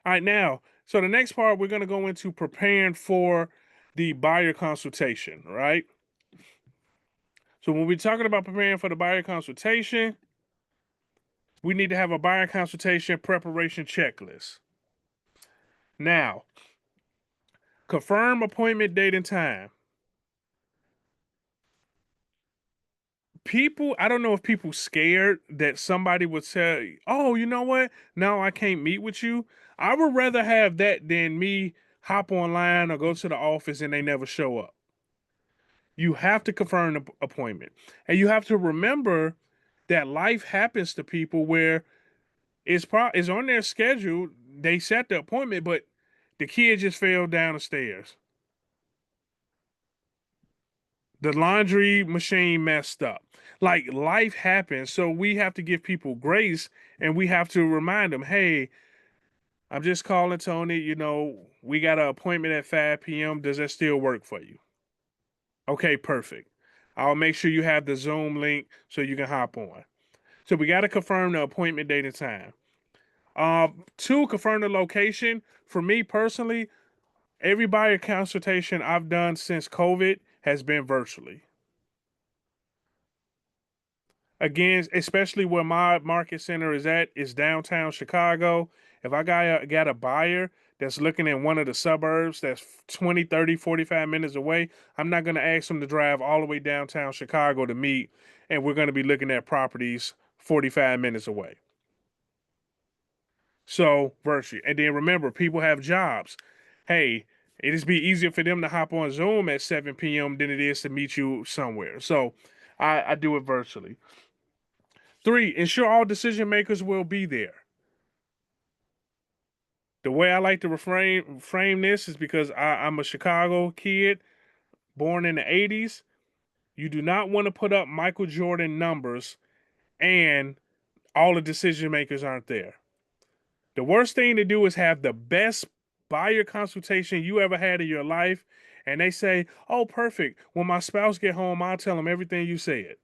S1: All right, now, so the next part we're going to go into preparing for the buyer consultation, right? So when we're talking about preparing for the buyer consultation, we need to have a buyer consultation preparation checklist. Now, confirm appointment date and time. People, I don't know if people scared that somebody would say, "Oh, you know what? No, I can't meet with you." I would rather have that than me hop online or go to the office and they never show up. You have to confirm the appointment. And you have to remember that life happens to people where it's on their schedule. They set the appointment, but the kid just fell down the stairs. The laundry machine messed up. Like life happens. So we have to give people grace and we have to remind them, hey, I'm just calling Tony. We got an appointment at 5 p.m. Does that still work for you? Okay, perfect. I'll make sure you have the Zoom link so you can hop on. So we got to confirm the appointment date and time. 2, confirm the location. For me personally, every buyer consultation I've done since COVID has been virtually. Again, especially where my market center is downtown Chicago. If I got a buyer that's looking in one of the suburbs that's 20, 30, 45 minutes away, I'm not going to ask them to drive all the way downtown Chicago to meet, and we're going to be looking at properties 45 minutes away. So virtually. And then remember, people have jobs. Hey, it is be easier for them to hop on Zoom at 7 p.m. than it is to meet you somewhere. So I do it virtually. 3, ensure all decision makers will be there. The way I like to frame this is because I'm a Chicago kid, born in the 80s. You do not want to put up Michael Jordan numbers and all the decision makers aren't there. The worst thing to do is have the best buyer consultation you ever had in your life, and they say, "Oh, perfect. When my spouse get home, I'll tell them everything you said."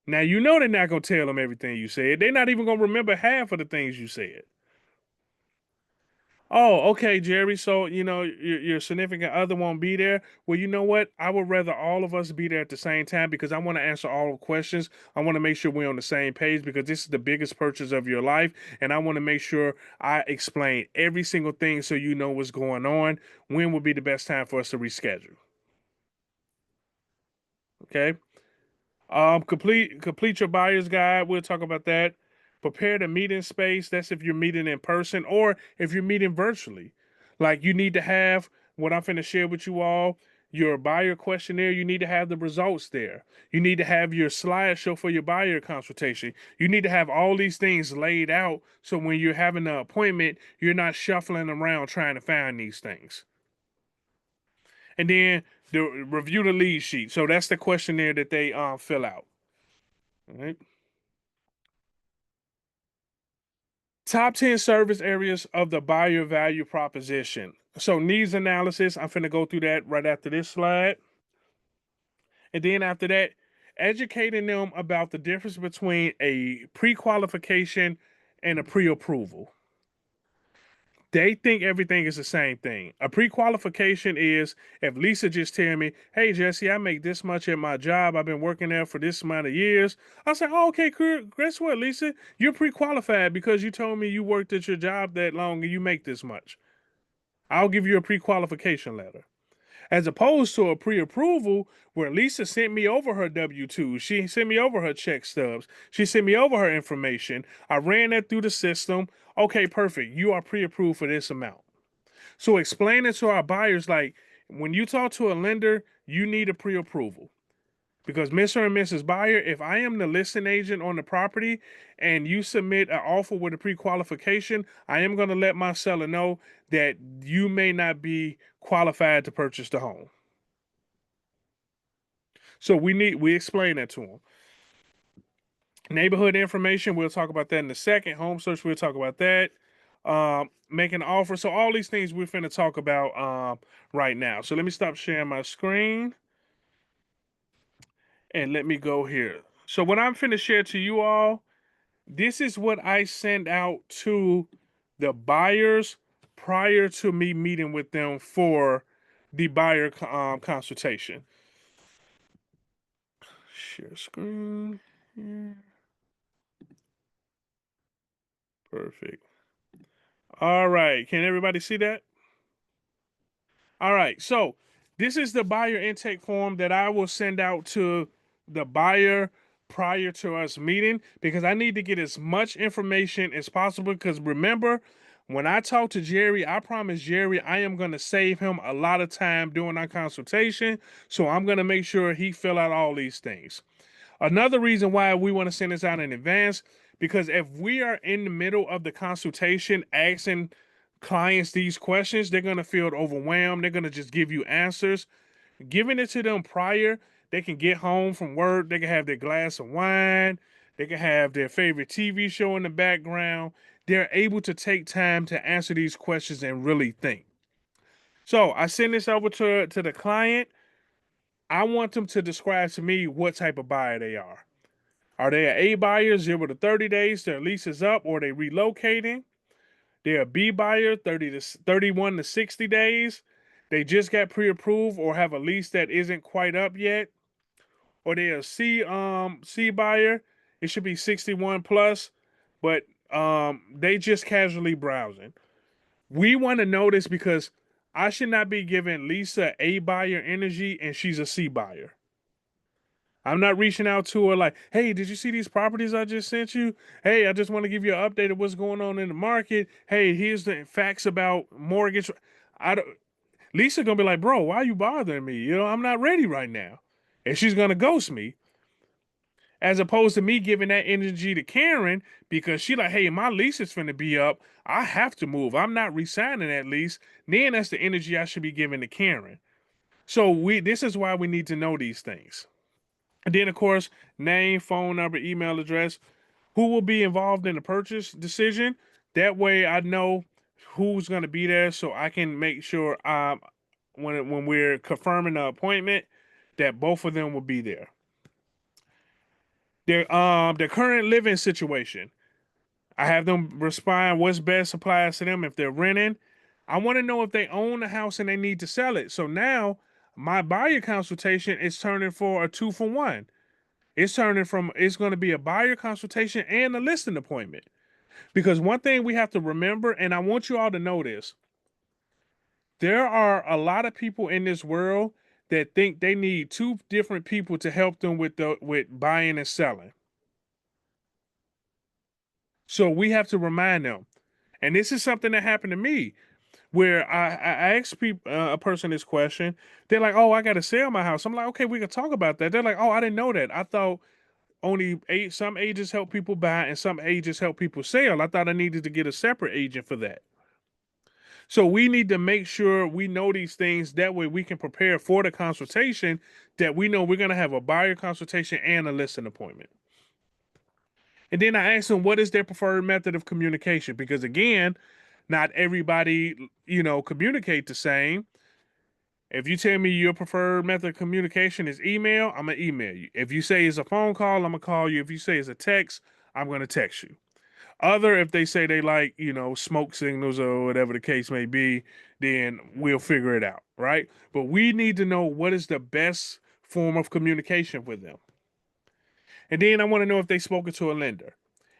S1: Now, they're not going to tell them everything you said. They're not even going to remember half of the things you said. Oh, okay, Jerry. So, your significant other won't be there. Well, you know what? I would rather all of us be there at the same time because I want to answer all the questions. I want to make sure we're on the same page because this is the biggest purchase of your life. And I want to make sure I explain every single thing so you know what's going on. When would be the best time for us to reschedule? Okay. Complete your buyer's guide. We'll talk about that. Prepare the meeting space. That's if you're meeting in person or if you're meeting virtually. Like you need to have what I'm finna share with you all. Your buyer questionnaire, you need to have the results there. You need to have your slideshow for your buyer consultation. You need to have all these things laid out so when you're having an appointment, you're not shuffling around trying to find these things. And then review the lead sheet. So that's the questionnaire that they fill out. All right. Top 10 service areas of the buyer value proposition. So needs analysis, I'm finna go through that right after this slide. And then after that, educating them about the difference between a pre-qualification and a pre-approval. They think everything is the same thing. A pre-qualification is if Lisa just tell me, "Hey Jesse, I make this much at my job. I've been working there for this amount of years." I say, "Oh, okay, cool. Guess what, Lisa? You're pre-qualified because you told me you worked at your job that long and you make this much. I'll give you a pre-qualification letter." As opposed to a pre-approval where Lisa sent me over her W-2s. She sent me over her check stubs. She sent me over her information. I ran that through the system. Okay, perfect. You are pre-approved for this amount. So explaining to our buyers, like when you talk to a lender, you need a pre-approval. Because Mr. and Mrs. Buyer, if I am the listing agent on the property and you submit an offer with a pre-qualification, I am going to let my seller know that you may not be qualified to purchase the home. So we explain that to them. Neighborhood information, we'll talk about that in a second. Home search, we'll talk about that. Making an offer. So all these things we're finna talk about right now. So let me stop sharing my screen and let me go here. So what I'm finna share to you all, this is what I send out to the buyers prior to me meeting with them for the buyer consultation. Share screen. Yeah. Perfect. All right. Can everybody see that? All right. So this is the buyer intake form that I will send out to the buyer prior to us meeting, because I need to get as much information as possible. Because remember, when I talk to Jerry, I promised Jerry I am going to save him a lot of time during our consultation. So I'm going to make sure he fill out all these things. Another reason why we want to send this out in advance, because if we are in the middle of the consultation asking clients these questions, they're going to feel overwhelmed. They're going to just give you answers. Giving it to them prior, they can get home from work, they can have their glass of wine, they can have their favorite TV show in the background. They're able to take time to answer these questions and really think. So I send this over to the client. I want them to describe to me what type of buyer they are. Are they an A buyer, 0 to 30 days, their lease is up, or they relocating? They're a B buyer, 31 to 60 days. They just got pre-approved or have a lease that isn't quite up yet. Or they're a C buyer. It should be 61 plus, but they just casually browsing. We want to know this because I should not be giving Lisa A buyer energy and she's a C buyer. I'm not reaching out to her like, hey, did you see these properties I just sent you? Hey, I just want to give you an update of what's going on in the market. Hey, here's the facts about mortgage. I don't, Lisa gonna be like, bro, why are you bothering me? You know, I'm not ready right now. And she's gonna ghost me. As opposed to me giving that energy to Karen because she like, hey, my lease is finna be up. I have to move. I'm not re-signing that lease. Then that's the energy I should be giving to Karen. So this is why we need to know these things. And then, of course, name, phone number, email address, who will be involved in the purchase decision. That way I know who's going to be there so I can make sure when we're confirming the appointment that both of them will be there. Their current living situation. I have them respond what's best applies to them if they're renting. I want to know if they own the house and they need to sell it. So now my buyer consultation is turning for a 2-for-1. It's going to be a buyer consultation and a listing appointment. Because one thing we have to remember, and I want you all to know this, there are a lot of people in this world that think they need two different people to help them with buying and selling. So we have to remind them. And this is something that happened to me where I asked people, a person this question. They're like, oh, I got to sell my house. I'm like, okay, we can talk about that. They're like, oh, I didn't know that. I thought only some agents help people buy and some agents help people sell. I thought I needed to get a separate agent for that. So we need to make sure we know these things. That way we can prepare for the consultation, that we know we're going to have a buyer consultation and a listing appointment. And then I asked them, what is their preferred method of communication? Because again, not everybody, communicate the same. If you tell me your preferred method of communication is email, I'm going to email you. If you say it's a phone call, I'm going to call you. If you say it's a text, I'm going to text you. If they say they like, smoke signals or whatever the case may be, then we'll figure it out, right? But we need to know what is the best form of communication with them. And then I want to know if they've spoken to a lender.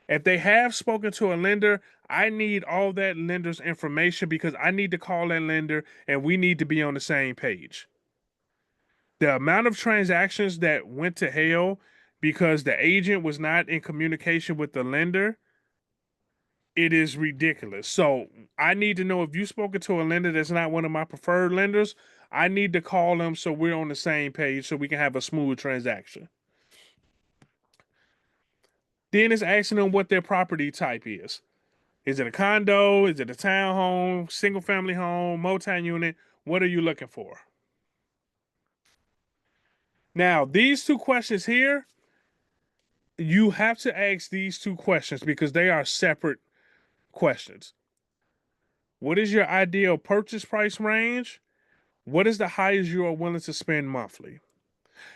S1: If they have spoken to a lender, I need all that lender's information because I need to call that lender and we need to be on the same page. The amount of transactions that went to hell because the agent was not in communication with the lender, it is ridiculous. So I need to know if you've spoken to a lender that's not one of my preferred lenders, I need to call them so we're on the same page so we can have a smooth transaction. Then it's asking them what their property type is. Is it a condo? Is it a townhome, single family home, multi-unit? What are you looking for? Now, these two questions here, you have to ask these two questions because they are separate questions. What is your ideal purchase price range? What is the highest you are willing to spend monthly?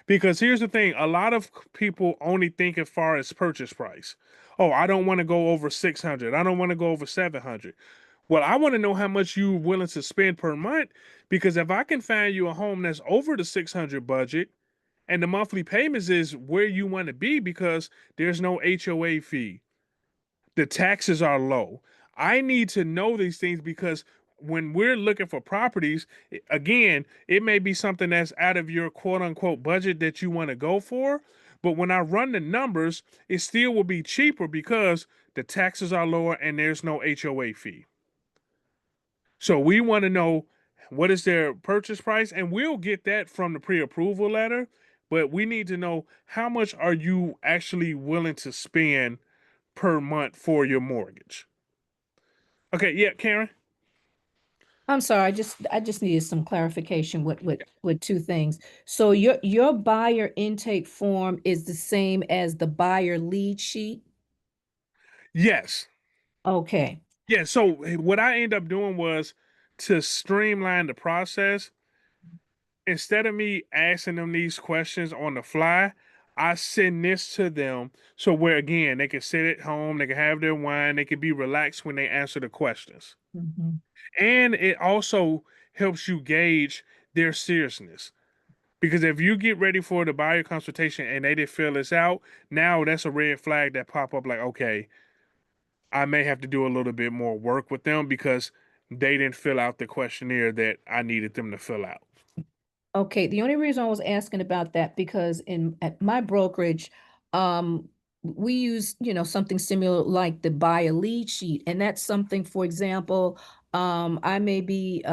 S1: Because here's the thing, a lot of people only think as far as purchase price. Oh, I don't want to go over 600. I don't want to go over 700. Well, I want to know how much you're willing to spend per month, because if I can find you a home that's over the 600 budget and the monthly payments is where you want to be because there's no HOA fee, the taxes are low. I need to know these things because when we're looking for properties, again, it may be something that's out of your quote unquote budget that you want to go for. But when I run the numbers, it still will be cheaper because the taxes are lower and there's no HOA fee. So we want to know what is their purchase price, and we'll get that from the pre-approval letter. But we need to know how much are you actually willing to spend per month for your mortgage. Okay, yeah, Karen.
S5: I'm sorry, I just needed some clarification with two things. So your buyer intake form is the same as the buyer lead sheet?
S1: Yes.
S5: Okay.
S1: Yeah. So what I ended up doing was to streamline the process. Instead of me asking them these questions on the fly, I send this to them so where again they can sit at home, they can have their wine, they can be relaxed when they answer the questions.
S5: Mhm.
S1: And it also helps you gauge their seriousness. Because if you get ready for the buyer consultation and they didn't fill this out, now that's a red flag that pop up like, okay, I may have to do a little bit more work with them because they didn't fill out the questionnaire that I needed them to fill out.
S5: Okay, the only reason I was asking about that because at my brokerage, we use, something similar like the buyer lead sheet. And that's something, for example, I may be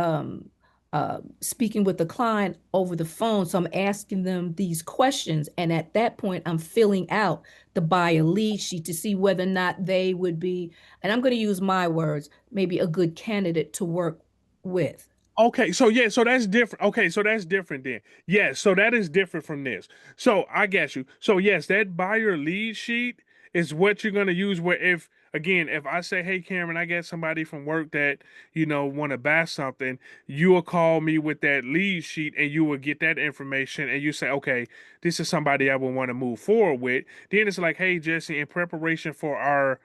S5: speaking with the client over the phone. So I'm asking them these questions. And at that point, I'm filling out the buyer lead sheet to see whether or not they would be, and I'm going to use my words, maybe a good candidate to work with.
S1: Okay, so yeah, so that's different. Okay, so that's different then. Yes, so that is different from this. So I get you. So yes, that buyer lead sheet is what you're gonna use. Where if again, if I say, "Hey, Cameron, I got somebody from work that want to buy something," you will call me with that lead sheet, and you will get that information, and you say, "Okay, this is somebody I would want to move forward with." Then it's like, "Hey, Jesse, in preparation for our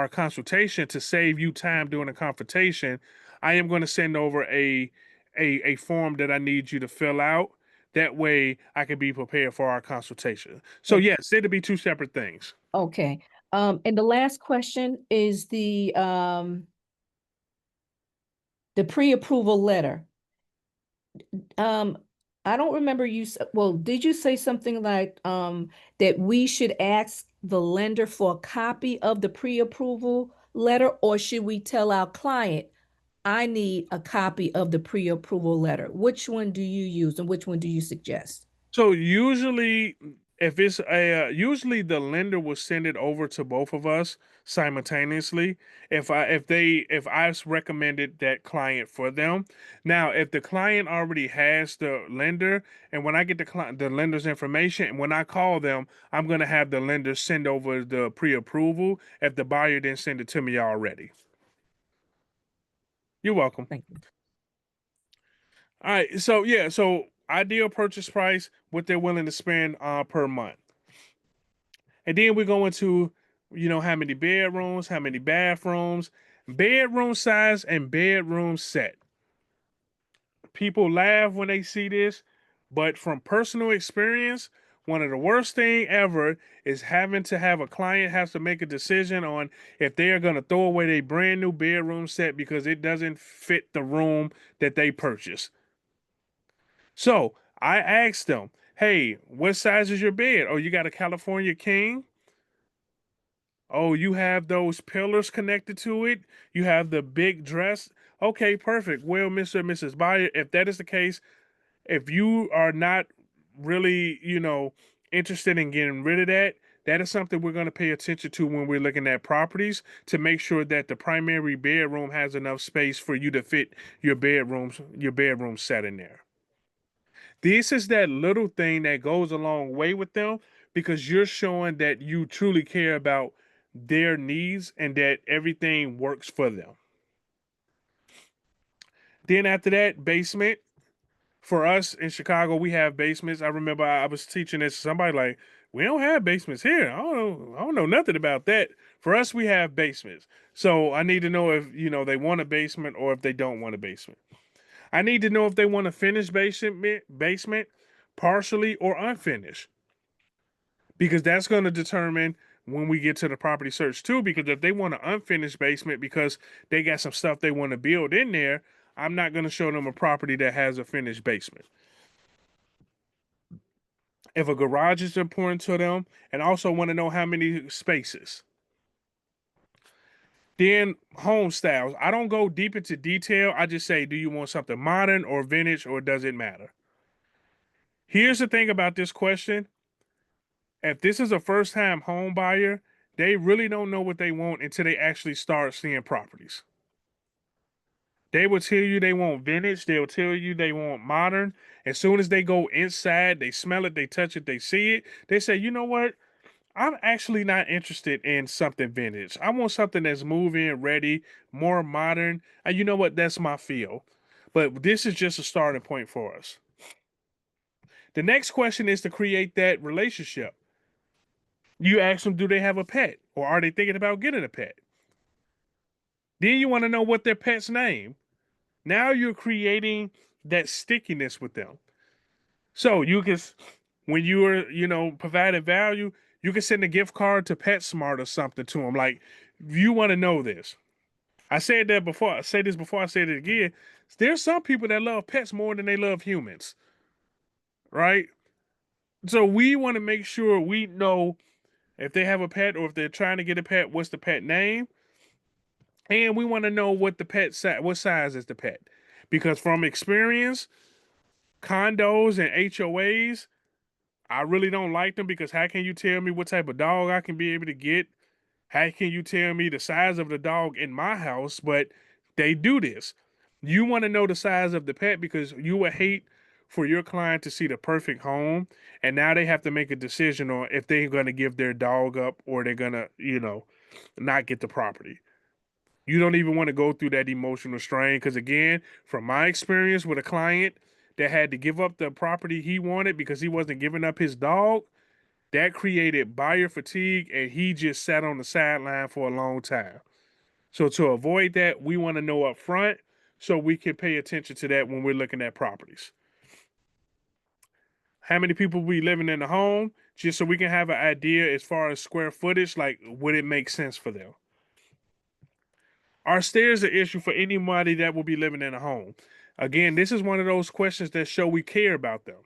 S1: consultation to save you time during the consultation, I am going to send over a form that I need you to fill out. That way I can be prepared for our consultation." So yes, it'll be two separate things.
S5: Okay. And the last question is the pre-approval letter. Um, I don't remember well, did you say something like that we should ask the lender for a copy of the pre-approval letter, or should we tell our client, I need a copy of the pre-approval letter? Which one do you use and which one do you suggest?
S1: So usually, if it's usually the lender will send it over to both of us simultaneously. If I've recommended that client for them. Now, if the client already has the lender, and when I get the lender's information, and when I call them, I'm gonna have the lender send over the pre-approval if the buyer didn't send it to me already. You're welcome.
S5: Thank you.
S1: All right, so yeah, so ideal purchase price, what they're willing to spend per month. And then we go into, how many bedrooms, how many bathrooms, bedroom size, and bedroom set. People laugh when they see this, but from personal experience, one of the worst thing ever is having to have a client has to make a decision on if they are going to throw away their brand new bedroom set because it doesn't fit the room that they purchased. So I asked them, "Hey, what size is your bed? Oh, you got a California king? Oh, you have those pillars connected to it. You have the big dress. Okay, perfect. Well, Mr. and Mrs. Buyer, if that is the case, if you are not really, interested in getting rid of that, that is something we're going to pay attention to when we're looking at properties to make sure that the primary bedroom has enough space for you to fit your bedroom set in there." This is that little thing that goes a long way with them because you're showing that you truly care about their needs and that everything works for them. Then after that, basement. For us in Chicago, we have basements. I remember I was teaching this to somebody like, we don't have basements here. I don't know nothing about that. For us, we have basements. So I need to know if, they want a basement or if they don't want a basement. I need to know if they want a finished basement, partially or unfinished, because that's going to determine when we get to the property search too. Because if they want an unfinished basement because they got some stuff they want to build in there, I'm not going to show them a property that has a finished basement. If a garage is important to them, and also want to know how many spaces. Then home styles. I don't go deep into detail. I just say, do you want something modern or vintage, or does it matter? Here's the thing about this question. If this is a first-time home buyer, they really don't know what they want until they actually start seeing properties. They will tell you they want vintage. They'll tell you they want modern. As soon as they go inside, they smell it, they touch it, they see it. They say, you know what? I'm actually not interested in something vintage. I want something that's move-in ready, more modern. And you know what? That's my feel. But this is just a starting point for us. The next question is to create that relationship. You ask them, do they have a pet? Or are they thinking about getting a pet? Then you want to know what their pet's name. Now you're creating that stickiness with them. So you can, when you are, providing value, you can send a gift card to PetSmart or something to them. Like, you want to know this. I said that before. I say this before I said it again. There's some people that love pets more than they love humans, right? So we want to make sure we know if they have a pet or if they're trying to get a pet, what's the pet name? And we want to know what the pet size, what size is the pet? Because from experience, condos and HOAs, I really don't like them because how can you tell me what type of dog I can be able to get? How can you tell me the size of the dog in my house? But they do this. You want to know the size of the pet because you would hate for your client to see the perfect home and now they have to make a decision on if they're going to give their dog up or they're going to, not get the property. You don't even want to go through that emotional strain because, again, from my experience with a client that had to give up the property he wanted because he wasn't giving up his dog, that created buyer fatigue and he just sat on the sideline for a long time. So to avoid that, we want to know up front so we can pay attention to that when we're looking at properties. How many people we living in the home, just so we can have an idea as far as square footage, like would it make sense for them? Are stairs an issue for anybody that will be living in a home? Again, this is one of those questions that show we care about them.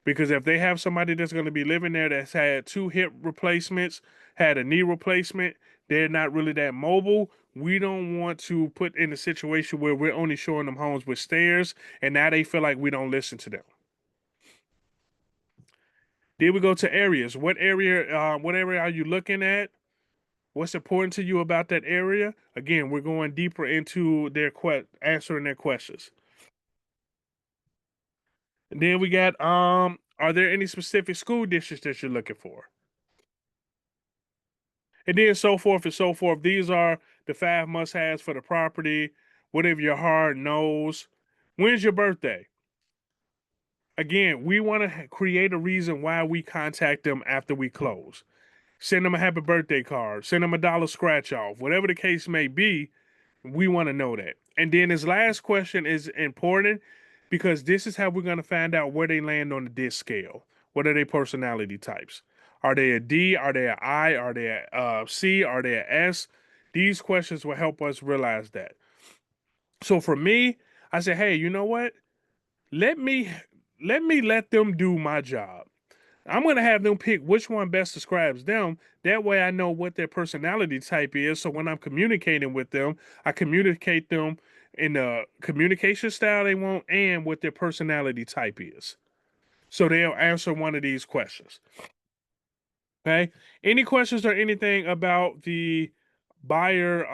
S1: Because if they have somebody that's going to be living there that's had 2 hip replacements, had a knee replacement, they're not really that mobile. We don't want to put in a situation where we're only showing them homes with stairs and now they feel like we don't listen to them. Then we go to areas. What area are you looking at? What's important to you about that area? Again, we're going deeper into their answering their questions. And then we got are there any specific school districts that you're looking for? And then so forth and so forth. These are the 5 must-haves for the property. Whatever your heart knows. When's your birthday? Again, we want to create a reason why we contact them after we close. Send them a happy birthday card. Send them a dollar scratch off. Whatever the case may be, we want to know that. And then this last question is important because this is how we're going to find out where they land on the DISC scale. What are their personality types? Are they a D? Are they an I? Are they a C? Are they a S? These questions will help us realize that. So for me, I say, hey, you know what? Let me let them do my job. I'm going to have them pick which one best describes them. That way I know what their personality type is. So when I'm communicating with them, I communicate them in the communication style they want and what their personality type is. So they'll answer one of these questions. Okay. Any questions or anything about the buyer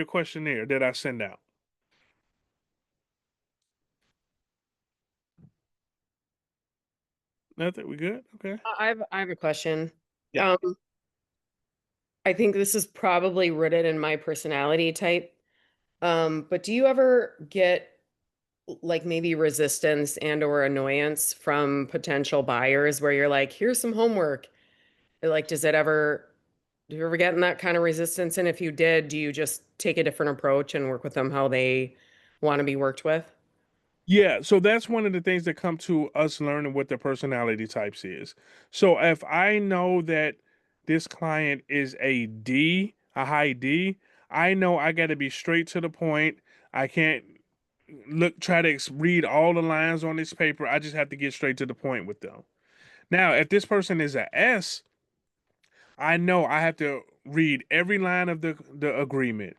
S1: questionnaire that I send out? Nothing. We good? Okay.
S7: I have a question.
S1: Yeah.
S7: I think this is probably rooted in my personality type. But do you ever get like maybe resistance and or annoyance from potential buyers where you're like, here's some homework? Like, do you ever get in that kind of resistance? And if you did, do you just take a different approach and work with them how they want to be worked with?
S1: Yeah, so that's one of the things that come to us learning what their personality types is. So if I know that this client is a D, a high D, I know I got to be straight to the point. I can't try to read all the lines on this paper. I just have to get straight to the point with them. Now, if this person is a S, I know I have to read every line of the agreement.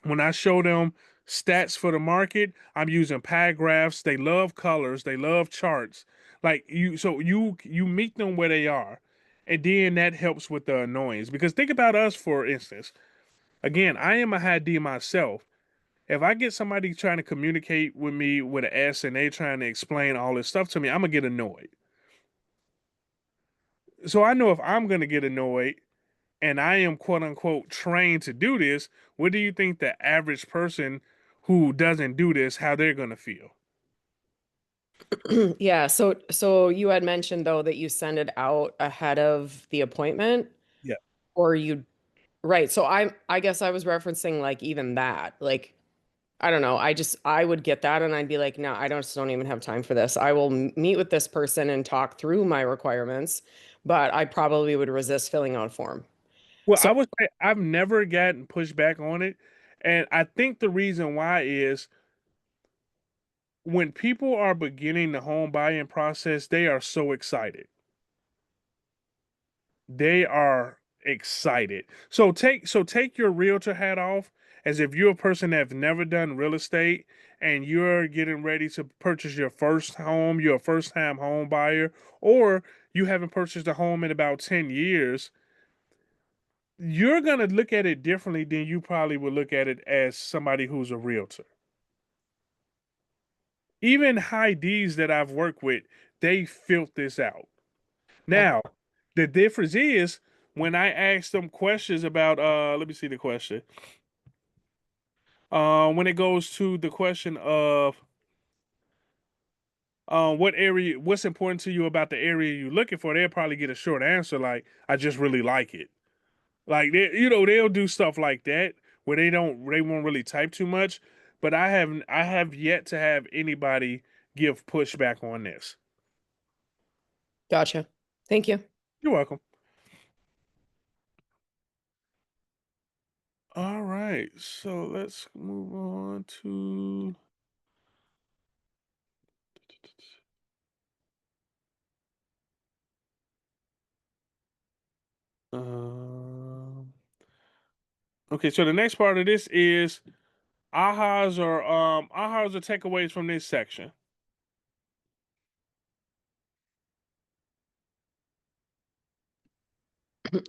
S1: When I show them stats for the market, I'm using pie graphs. They love colors, they love charts. Like you meet them where they are. And then that helps with the annoyance. Because think about us, for instance. Again, I am a high D myself. If I get somebody trying to communicate with me with an S and they trying to explain all this stuff to me, I'm gonna get annoyed. So I know if I'm gonna get annoyed, and I am quote unquote trained to do this, what do you think the average person who doesn't do this, how they're gonna feel?
S7: Yeah, so you had mentioned though that you send it out ahead of the appointment
S1: Yeah.
S7: or you right. So I guess I was referencing like even that. Like I don't know. I would get that and I'd be like, no, I don't even have time for this. I will meet with this person and talk through my requirements, but I probably would resist filling out a form.
S1: Well,
S7: So
S1: I would say I've never gotten pushback on it. And I think the reason why is when people are beginning the home buying process, they are so excited. They are excited. So take your realtor hat off as if you're a person that's never done real estate and you're getting ready to purchase your first home, you're a first time home buyer, or you haven't purchased a home in about 10 years. You're going to look at it differently than you probably would look at it as somebody who's a realtor. Even high D's that I've worked with, they felt this out. Now, the difference is when I ask them questions about let me see the question. When it goes to the question of what's important to you about the area you're looking for, they'll probably get a short answer like, I just really like it. Like they'll do stuff like that where they won't really type too much. But I have yet to have anybody give pushback on this.
S7: gotcha. Thank you.
S1: You're welcome. All right, so let's move on to um okay, so the next part of this is ahas or takeaways from this section.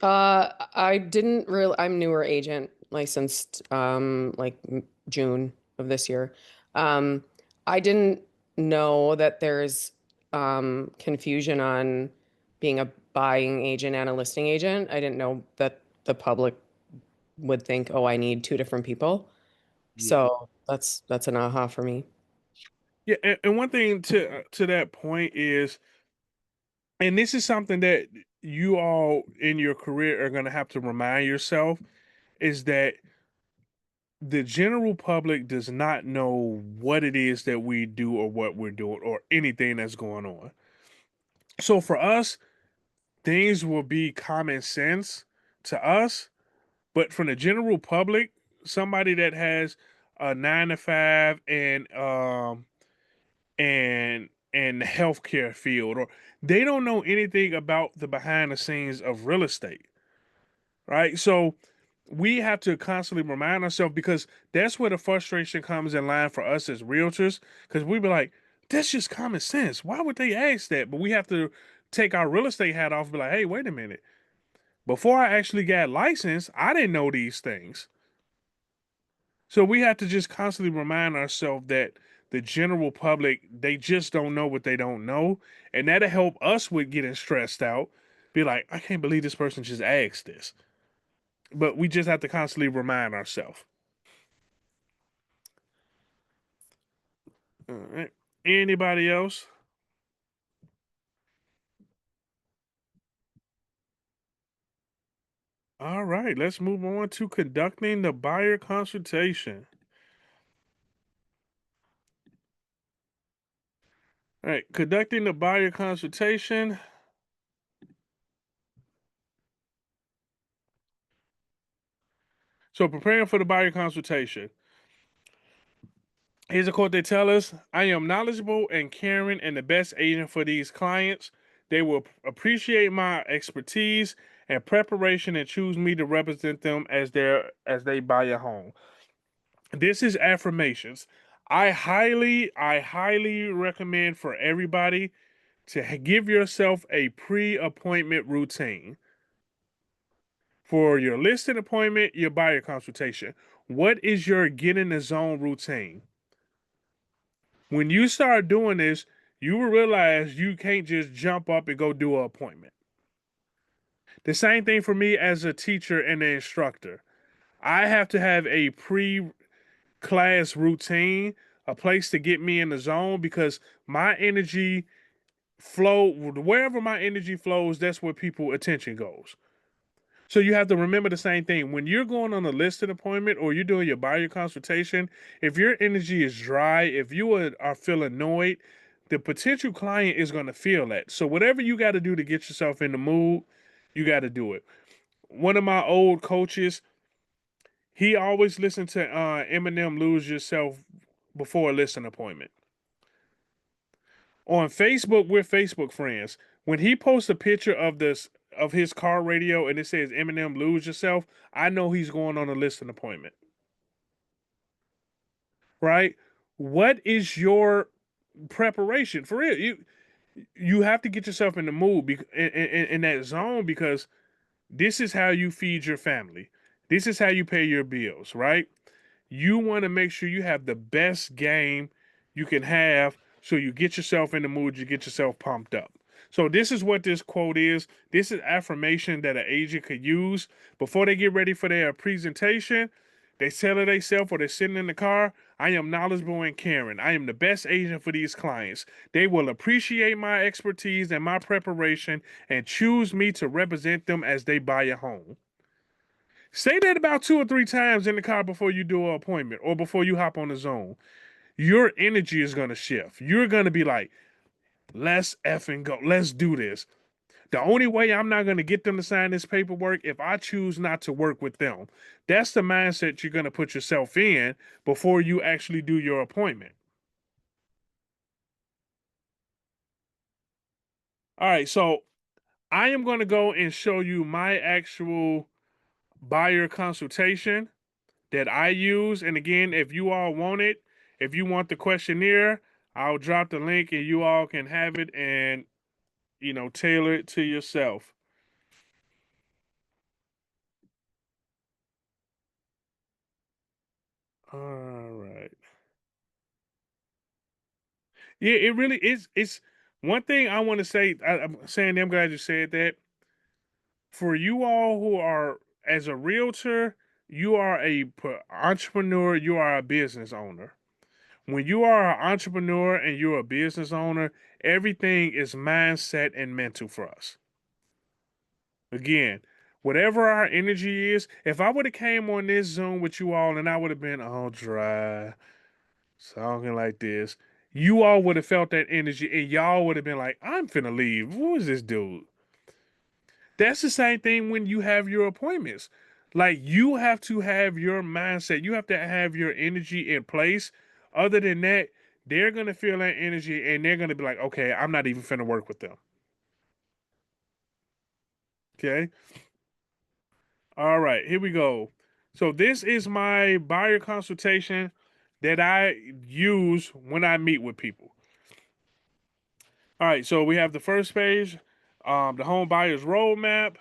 S7: I didn't really, I'm newer agent licensed, June of this year. Um, I didn't know that there's, confusion on being a buying agent and a listing agent. I didn't know that the public would think, oh, I need two different people.
S1: Yeah.
S7: So that's an aha for me.
S1: Yeah, and one thing to that point is, and this is something that you all in your career are going to have to remind yourself, is that the general public does not know what it is that we do or what we're doing or anything that's going on. So for us, things will be common sense to us, but from the general public, somebody that has a 9 to 5 and the healthcare field, or they don't know anything about the behind the scenes of real estate, right? So we have to constantly remind ourselves, because that's where the frustration comes in line for us as realtors, because we be like, that's just common sense. Why would they ask that? But we have to take our real estate hat off and be like, hey, wait a minute. Before I actually got licensed, I didn't know these things. So we have to just constantly remind ourselves that the general public, they just don't know what they don't know. And that'll help us with getting stressed out. Be like, I can't believe this person just asked this. But we just have to constantly remind ourselves. All right. Anybody else? All right, let's move on to conducting the buyer consultation. All right, conducting the buyer consultation. So preparing for the buyer consultation. Here's a quote they tell us: I am knowledgeable and caring and the best agent for these clients. They will appreciate my expertise and preparation and choose me to represent them as they buy a home. This is affirmations. I highly recommend for everybody to give yourself a pre-appointment routine for your listing appointment, your buyer consultation. What is your get in the zone routine? When you start doing this, you will realize you can't just jump up and go do an appointment. The same thing for me as a teacher and an instructor. I have to have a pre-class routine, a place to get me in the zone, because my energy flow, wherever my energy flows, that's where people attention goes. So you have to remember the same thing. When you're going on a listing appointment or you're doing your buyer consultation, if your energy is dry, if you are feeling annoyed, the potential client is going to feel that. So whatever you got to do to get yourself in the mood, you got to do it. One of my old coaches, he always listened to Eminem Lose Yourself before a listing appointment. On Facebook, we're Facebook friends. When he posts a picture of his car radio and it says Eminem Lose Yourself, I know he's going on a listing appointment. Right? What is your preparation? For real, you have to get yourself in the mood in that zone, because this is how you feed your family. This is how you pay your bills, right? You want to make sure you have the best game you can have, so you get yourself in the mood, you get yourself pumped up. So this is what this quote is. This is affirmation that an agent could use before they get ready for their presentation. They tell it themselves, or they're sitting in the car. I am knowledgeable and caring. I am the best agent for these clients. They will appreciate my expertise and my preparation and choose me to represent them as they buy a home. Say that about 2 or 3 times in the car before you do an appointment or before you hop on the Zoom. Your energy is going to shift. You're going to be like, let's effing go. Let's do this. The only way I'm not going to get them to sign this paperwork if I choose not to work with them. That's the mindset you're going to put yourself in before you actually do your appointment. All right, so I am going to go and show you my actual buyer consultation that I use. And again, if you all want it, if you want the questionnaire, I'll drop the link and you all can have it and, tailor it to yourself. All right. Yeah, it really is. It's one thing I want to say. Sandy, I'm glad you said that. For you all who are, as a realtor, you are a entrepreneur, you are a business owner. When you are an entrepreneur and you're a business owner, everything is mindset and mental for us. Again, whatever our energy is, if I would have came on this Zoom with you all and I would have been all dry, talking like this, you all would have felt that energy and y'all would have been like, I'm finna leave. Who is this dude? That's the same thing when you have your appointments. Like, you have to have your mindset, you have to have your energy in place. Other than that, they're gonna feel that energy and they're gonna be like, okay, I'm not even finna work with them. Okay. All right, here we go. So this is my buyer consultation that I use when I meet with people. All right, so we have the first page, the home buyer's roadmap.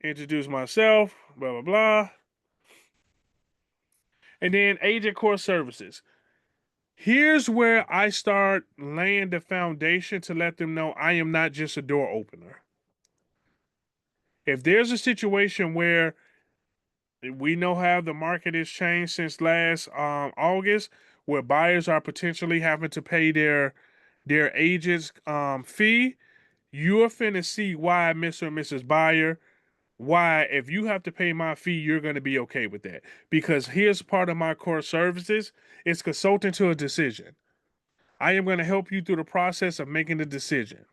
S1: Introduce myself, blah, blah, blah. And then agent core services. Here's where I start laying the foundation to let them know I am not just a door opener. If there's a situation where we know how the market has changed since last August, where buyers are potentially having to pay their agent's fee, you're finna see why, Mr. and Mrs. Buyer, why if you have to pay my fee, you're going to be okay with that. Because here's part of my core services: it's consulting to a decision. I am going to help you through the process of making the decision.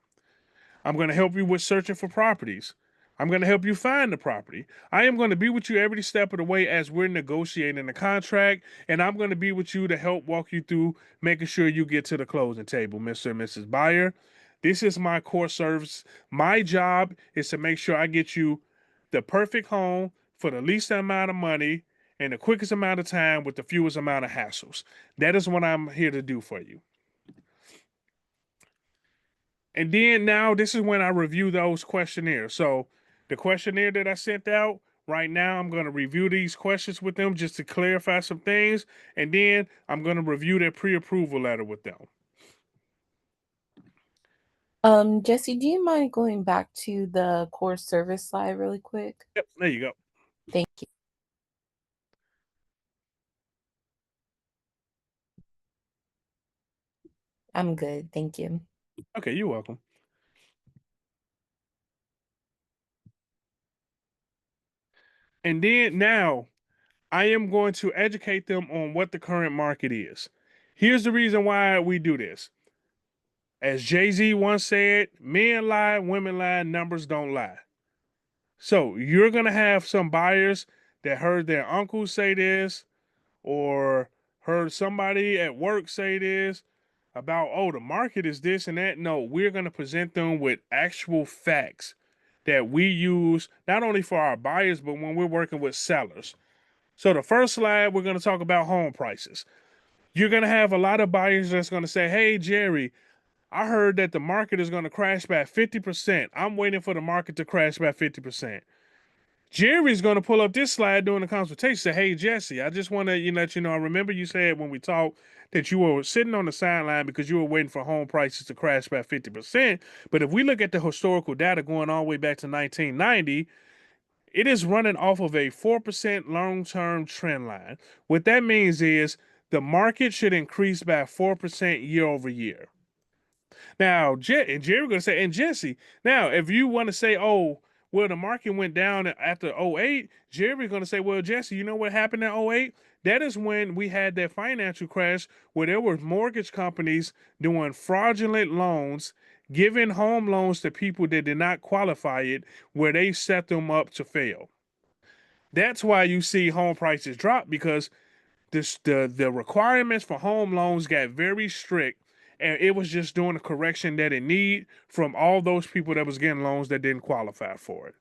S1: I'm going to help you with searching for properties. I'm going to help you find the property. I am going to be with you every step of the way as we're negotiating the contract, and I'm going to be with you to help walk you through making sure you get to the closing table, Mr. and Mrs. Buyer. This is my core service. My job is to make sure I get you the perfect home for the least amount of money and the quickest amount of time with the fewest amount of hassles. That is what I'm here to do for you. And then now this is when I review those questionnaires. So the questionnaire that I sent out, right now I'm going to review these questions with them just to clarify some things. And then I'm going to review their pre-approval letter with them.
S8: Jesse, do you mind going back to the core service slide really quick?
S1: Yep, there you go.
S8: Thank you. I'm good, thank you.
S1: Okay, you're welcome. And then now I am going to educate them on what the current market is. Here's the reason why we do this. As Jay-Z once said, men lie, women lie, numbers don't lie. So you're going to have some buyers that heard their uncle say this or heard somebody at work say this about, oh, the market is this and that. No, we're going to present them with actual facts that we use not only for our buyers, but when we're working with sellers. So the first slide, we're going to talk about home prices. You're going to have a lot of buyers that's going to say, hey, Jerry, I heard that the market is going to crash by 50%. I'm waiting for the market to crash by 50%. Jerry's going to pull up this slide during the consultation, say, hey, Jesse, I just want to let you know, I remember you said when we talked that you were sitting on the sideline because you were waiting for home prices to crash by 50%. But if we look at the historical data going all the way back to 1990, it is running off of a 4% long-term trend line. What that means is the market should increase by 4% year over year. Now, and Jerry going to say, and Jesse, now, if you want to say, oh, well, the market went down after 08, Jerry going to say, well, Jesse, you know what happened in 08? That is when we had that financial crash where there were mortgage companies doing fraudulent loans, giving home loans to people that did not qualify it, where they set them up to fail. That's why you see home prices drop, because the requirements for home loans got very strict, and it was just doing the correction that it need from all those people that was getting loans that didn't qualify for it.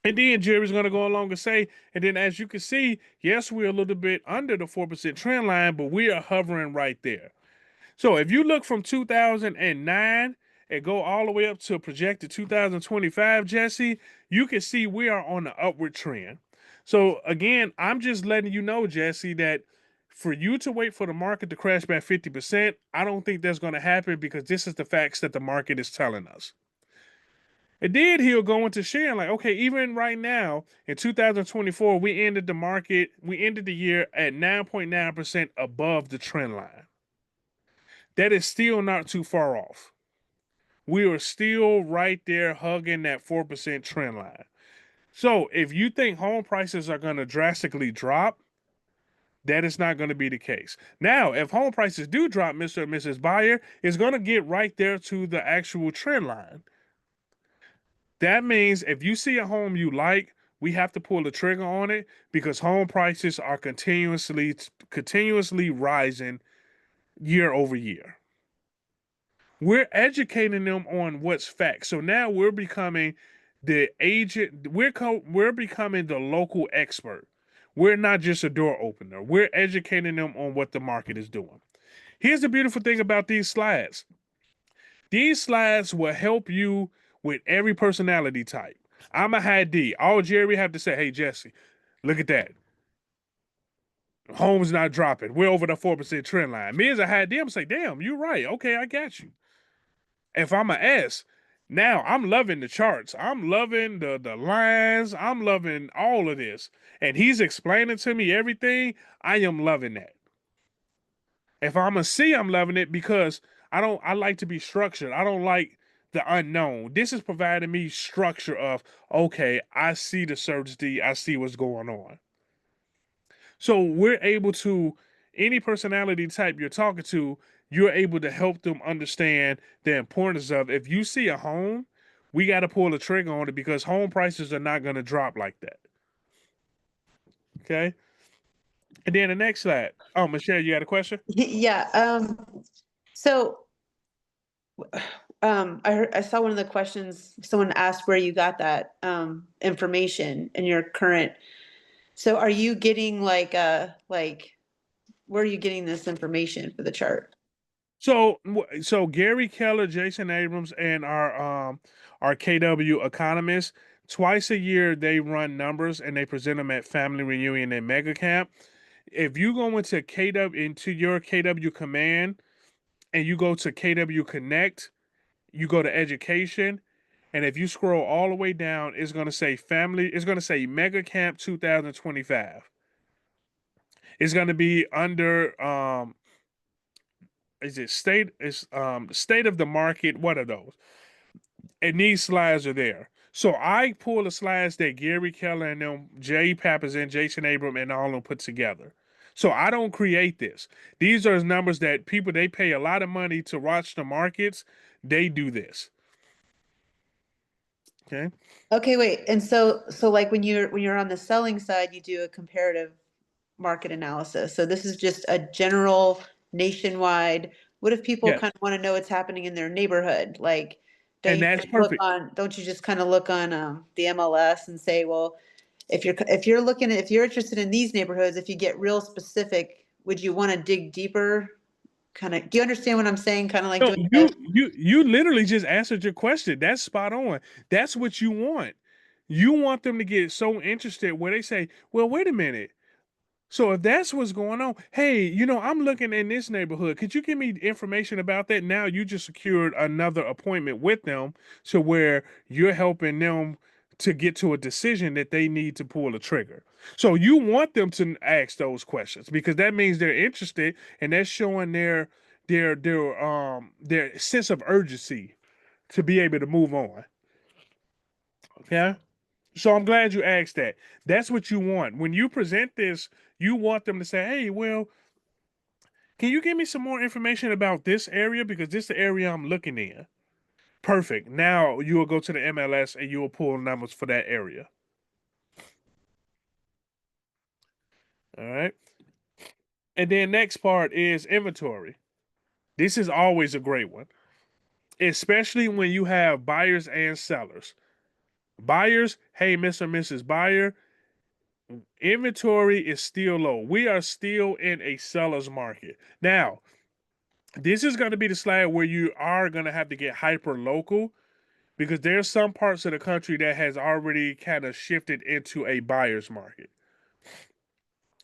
S1: And then Jerry's going to go along and say, and then as you can see, yes, we're a little bit under the 4% trend line, but we are hovering right there. So if you look from 2009 and go all the way up to projected 2025, Jesse, you can see we are on the upward trend. So again, I'm just letting you know, Jesse, that for you to wait for the market to crash by 50%, I don't think that's going to happen, because this is the facts that the market is telling us. And then he'll go into sharing like, okay, even right now in 2024, we ended the year at 9.9% above the trend line. That is still not too far off. We are still right there hugging that 4% trend line. So if you think home prices are going to drastically drop, that is not going to be the case. Now, if home prices do drop, Mr. and Mrs. Buyer, it's going to get right there to the actual trend line. That means if you see a home you like, we have to pull the trigger on it, because home prices are continuously rising year over year. We're educating them on what's facts. So now we're becoming the agent. We're becoming the local expert. We're not just a door opener. We're educating them on what the market is doing. Here's the beautiful thing about these slides. These slides will help you with every personality type. I'm a high D. All Jerry have to say, hey, Jesse, look at that. Homes not dropping. We're over the 4% trend line. Me as a high D, I'm say, damn, you're right. Okay, I got you. If I'm an S, now I'm loving the charts. I'm loving the lines. I'm loving all of this. And he's explaining to me everything. I am loving that. If I'm a C, I'm loving it because I like to be structured. I don't like the unknown. This is providing me structure of, okay, I see the search D, I see what's going on. So we're able to, any personality type you're talking to, you're able to help them understand the importance of, if you see a home, we got to pull the trigger on it because home prices are not going to drop like that. Okay. And then the next slide. Oh, Michelle, you got a question?
S3: Yeah. So I saw one of the questions, someone asked where you got that information in your current. So are you getting like where are you getting this information for the chart?
S1: So Gary Keller, Jason Abrams, and our KW economists, twice a year they run numbers and they present them at Family Reunion and Mega Camp. If you go into your KW command and you go to KW Connect, you go to education, and if you scroll all the way down, it's going to say Mega Camp 2025. It's going to be under is it state of the market? What are those? And these slides are there. So I pull the slides that Gary Keller and them, Jay Pappas and Jason Abram and all of them put together. So I don't create this. These are numbers that people, they pay a lot of money to watch the markets. They do this. Okay.
S3: Okay, wait. And so like when you're on the selling side, you do a comparative market analysis. So this is just a general nationwide. What if people
S1: Yes.
S3: kind of want to know what's happening in their neighborhood? Like,
S1: And that's perfect.
S3: don't you just kind of look on the MLS and say, well, if you're interested in these neighborhoods, if you get real specific, would you want to dig deeper? Kind of, do you understand what I'm saying? Kind of like
S1: No,
S3: doing
S1: you literally just answered your question. That's spot on. That's what you want. You want them to get so interested where they say, well, wait a minute. So if that's what's going on, hey, I'm looking in this neighborhood. Could you give me information about that? Now you just secured another appointment with them to where you're helping them to get to a decision that they need to pull a trigger. So you want them to ask those questions because that means they're interested and that's showing their sense of urgency to be able to move on. Okay? So I'm glad you asked that. That's what you want. When you present this, you want them to say, hey, well, can you give me some more information about this area? Because this is the area I'm looking in. Perfect. Now you will go to the MLS and you will pull numbers for that area. All right. And then next part is inventory. This is always a great one, especially when you have buyers and sellers. Buyers, hey, Mr. and Mrs. Buyer, inventory is still low. We are still in a seller's market. Now, this is going to be the slide where you are going to have to get hyper local because there's some parts of the country that has already kind of shifted into a buyer's market.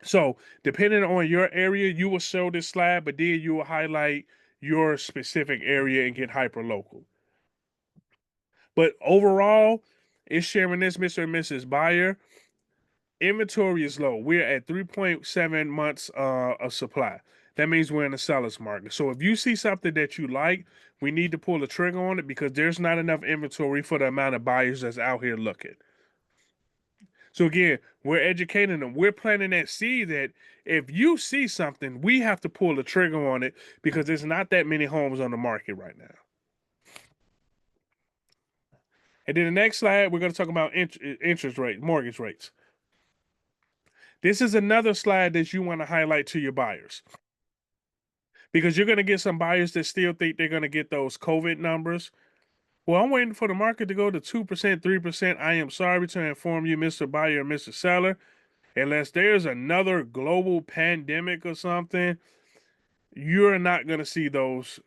S1: So depending on your area, you will show this slide, but then you will highlight your specific area and get hyper local. But overall, it's sharing this, Mr. and Mrs. Buyer. Inventory is low. We're at 3.7 months of supply. That means we're in the seller's market. So if you see something that you like, we need to pull the trigger on it because there's not enough inventory for the amount of buyers that's out here looking. So again, we're educating them. We're planting that seed that if you see something, we have to pull the trigger on it because there's not that many homes on the market right now. And then the next slide, we're going to talk about interest rate, mortgage rates. This is another slide that you want to highlight to your buyers because you're going to get some buyers that still think they're going to get those COVID numbers. Well, I'm waiting for the market to go to 2%, 3%. I am sorry to inform you, Mr. Buyer and Mr. Seller, unless there's another global pandemic or something, you're not going to see those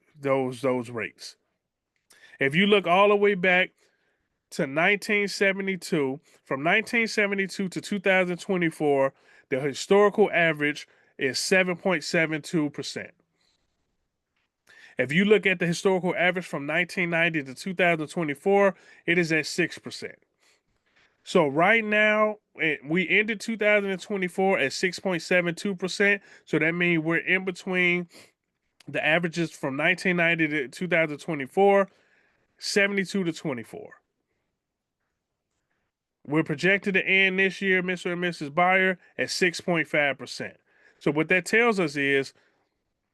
S1: rates. If you look all the way back to 1972, from 1972 to 2024, the historical average is 7.72%. If you look at the historical average from 1990 to 2024, it is at 6%. So right now, we ended 2024 at 6.72%. So that means we're in between the averages from 1990 to 2024, 72 to 24. We're projected to end this year, Mr. and Mrs. Buyer, at 6.5%. So what that tells us is,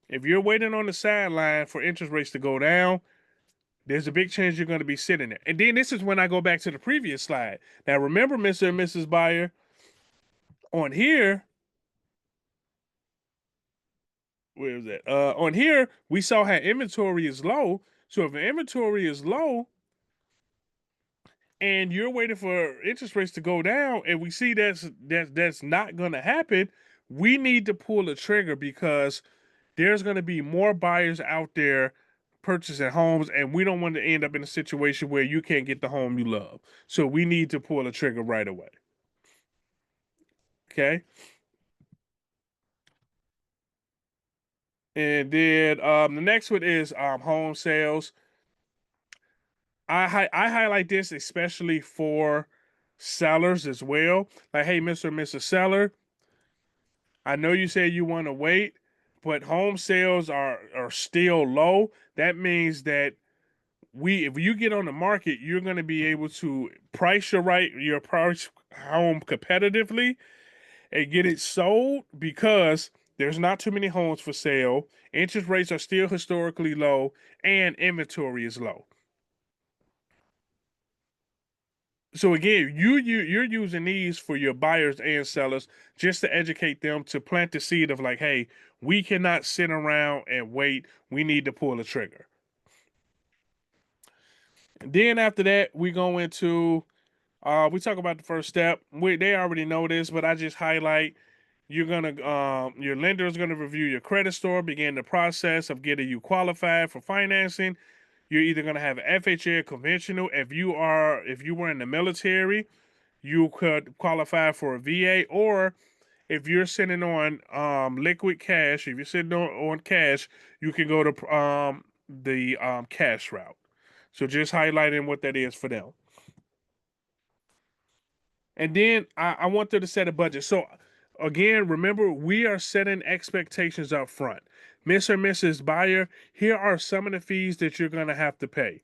S1: if you're waiting on the sideline for interest rates to go down, there's a big chance you're going to be sitting there. And then this is when I go back to the previous slide. Now, remember, Mr. and Mrs. Buyer, on here, where is that? On here, we saw how inventory is low. So if inventory is low and you're waiting for interest rates to go down, and we see that's not going to happen, we need to pull the trigger, because there's going to be more buyers out there purchasing homes, and we don't want to end up in a situation where you can't get the home you love. So we need to pull the trigger right away. Okay. And then the next one is home sales. I highlight this especially for sellers as well. Like, hey, Mr. and Mrs. Seller, I know you said you want to wait, but home sales are still low. That means that if you get on the market, you're going to be able to price your price home competitively and get it sold, because there's not too many homes for sale. Interest rates are still historically low, and inventory is low. So again, you're using these for your buyers and sellers, just to educate them, to plant the seed of like, hey, we cannot sit around and wait. We need to pull the trigger. And then after that, we go into we talk about the first step. They already know this, but I just highlight. You're gonna your lender is gonna review your credit score, begin the process of getting you qualified for financing. You're either gonna have FHA or conventional. If you were in the military, you could qualify for a VA, or if you're sitting on liquid cash, if you're sitting on cash, you can go to the cash route. So just highlighting what that is for them. And then I want them to set a budget. So again, remember, we are setting expectations up front. Mr. or Mrs. Buyer, here are some of the fees that you're going to have to pay.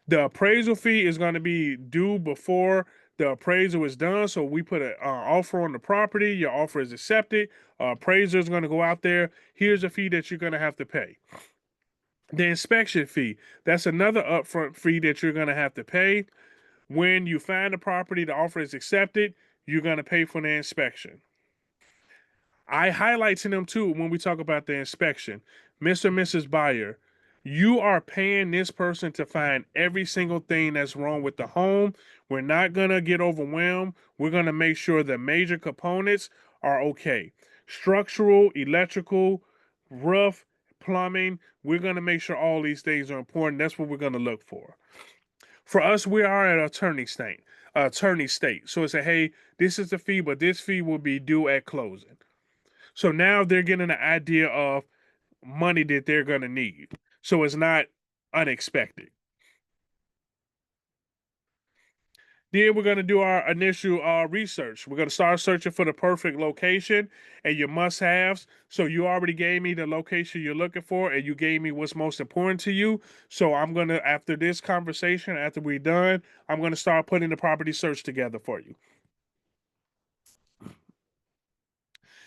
S1: The appraisal fee is going to be due before the appraisal is done. So we put an offer on the property. Your offer is accepted. Appraiser is going to go out there. Here's a fee that you're going to have to pay. The inspection fee, that's another upfront fee that you're going to have to pay. When you find the property, the offer is accepted, you're going to pay for the inspection. I highlight to them too when we talk about the inspection. Mr. and Mrs. Buyer, you are paying this person to find every single thing that's wrong with the home. We're not going to get overwhelmed. We're going to make sure the major components are okay. Structural, electrical, roof, plumbing, we're going to make sure all these things are important. That's what we're going to look for. For us, we are at attorney state. So it's a, hey, this is the fee, but this fee will be due at closing. So now they're getting an idea of money that they're going to need. So it's not unexpected. Then we're going to do our initial research. We're going to start searching for the perfect location and your must-haves. So you already gave me the location you're looking for, and you gave me what's most important to you. So I'm going to, after this conversation, after we're done, I'm going to start putting the property search together for you.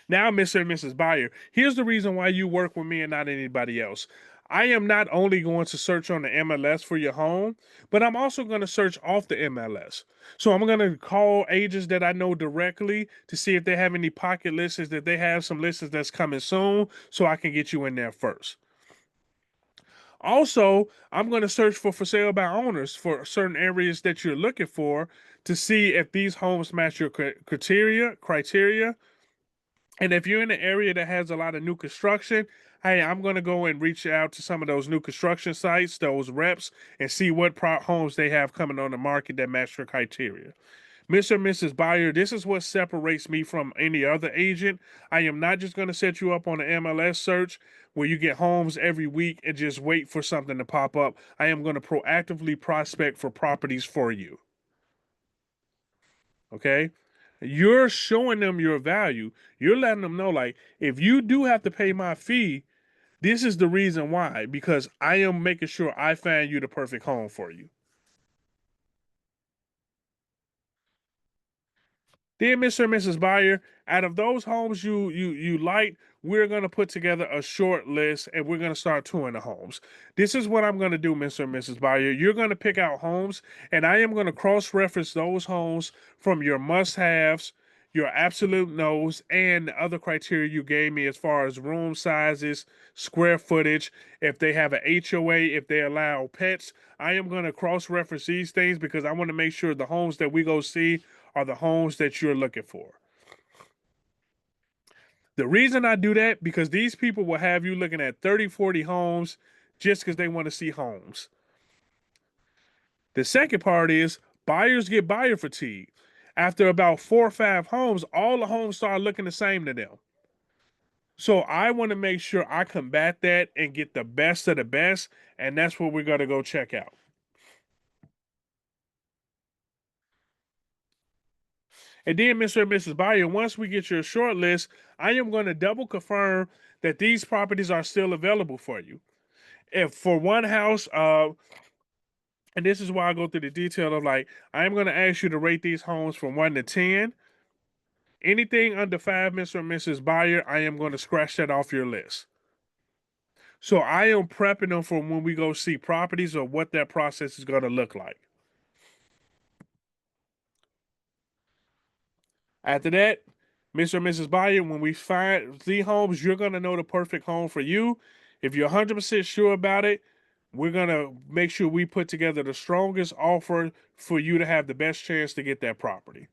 S1: Now, Mr. and Mrs. Buyer, here's the reason why you work with me and not anybody else. I am not only going to search on the MLS for your home, but I'm also going to search off the MLS. So I'm going to call agents that I know directly to see if they have any pocket listings, that they have some listings that's coming soon, so I can get you in there first. Also, I'm going to search for sale by owners for certain areas that you're looking for, to see if these homes match your criteria. And if you're in an area that has a lot of new construction, hey, I'm going to go and reach out to some of those new construction sites, those reps, and see what homes they have coming on the market that match your criteria. Mr. and Mrs. Buyer, this is what separates me from any other agent. I am not just going to set you up on an MLS search where you get homes every week and just wait for something to pop up. I am going to proactively prospect for properties for you. Okay? You're showing them your value. You're letting them know, like, if you do have to pay my fee, this is the reason why, because I am making sure I find you the perfect home for you. Dear Mr. and Mrs. Buyer, out of those homes you like, we're going to put together a short list and we're going to start touring the homes. This is what I'm going to do, Mr. and Mrs. Buyer. You're going to pick out homes and I am going to cross-reference those homes from your must-haves, your absolute no's, and the other criteria you gave me as far as room sizes, square footage, if they have an HOA, if they allow pets. I am going to cross-reference these things because I want to make sure the homes that we go see are the homes that you're looking for. The reason I do that, because these people will have you looking at 30, 40 homes just because they want to see homes. The second part is buyers get buyer fatigue. After about 4 or 5 homes, all the homes start looking the same to them. So I want to make sure I combat that and get the best of the best, and that's what we're going to go check out. And then, Mr. and Mrs. Buyer, once we get your short list, I am going to double confirm that these properties are still available for you. If for one house, and this is why I go through the detail of, like, I am going to ask you to rate these homes from 1 to 10. Anything under 5, Mr. and Mrs. Buyer, I am going to scratch that off your list. So I am prepping them for when we go see properties or what that process is going to look like. After that, Mr. and Mrs. Buyer, when we find the homes, you're going to know the perfect home for you. If you're 100% sure about it, we're going to make sure we put together the strongest offer for you to have the best chance to get that property.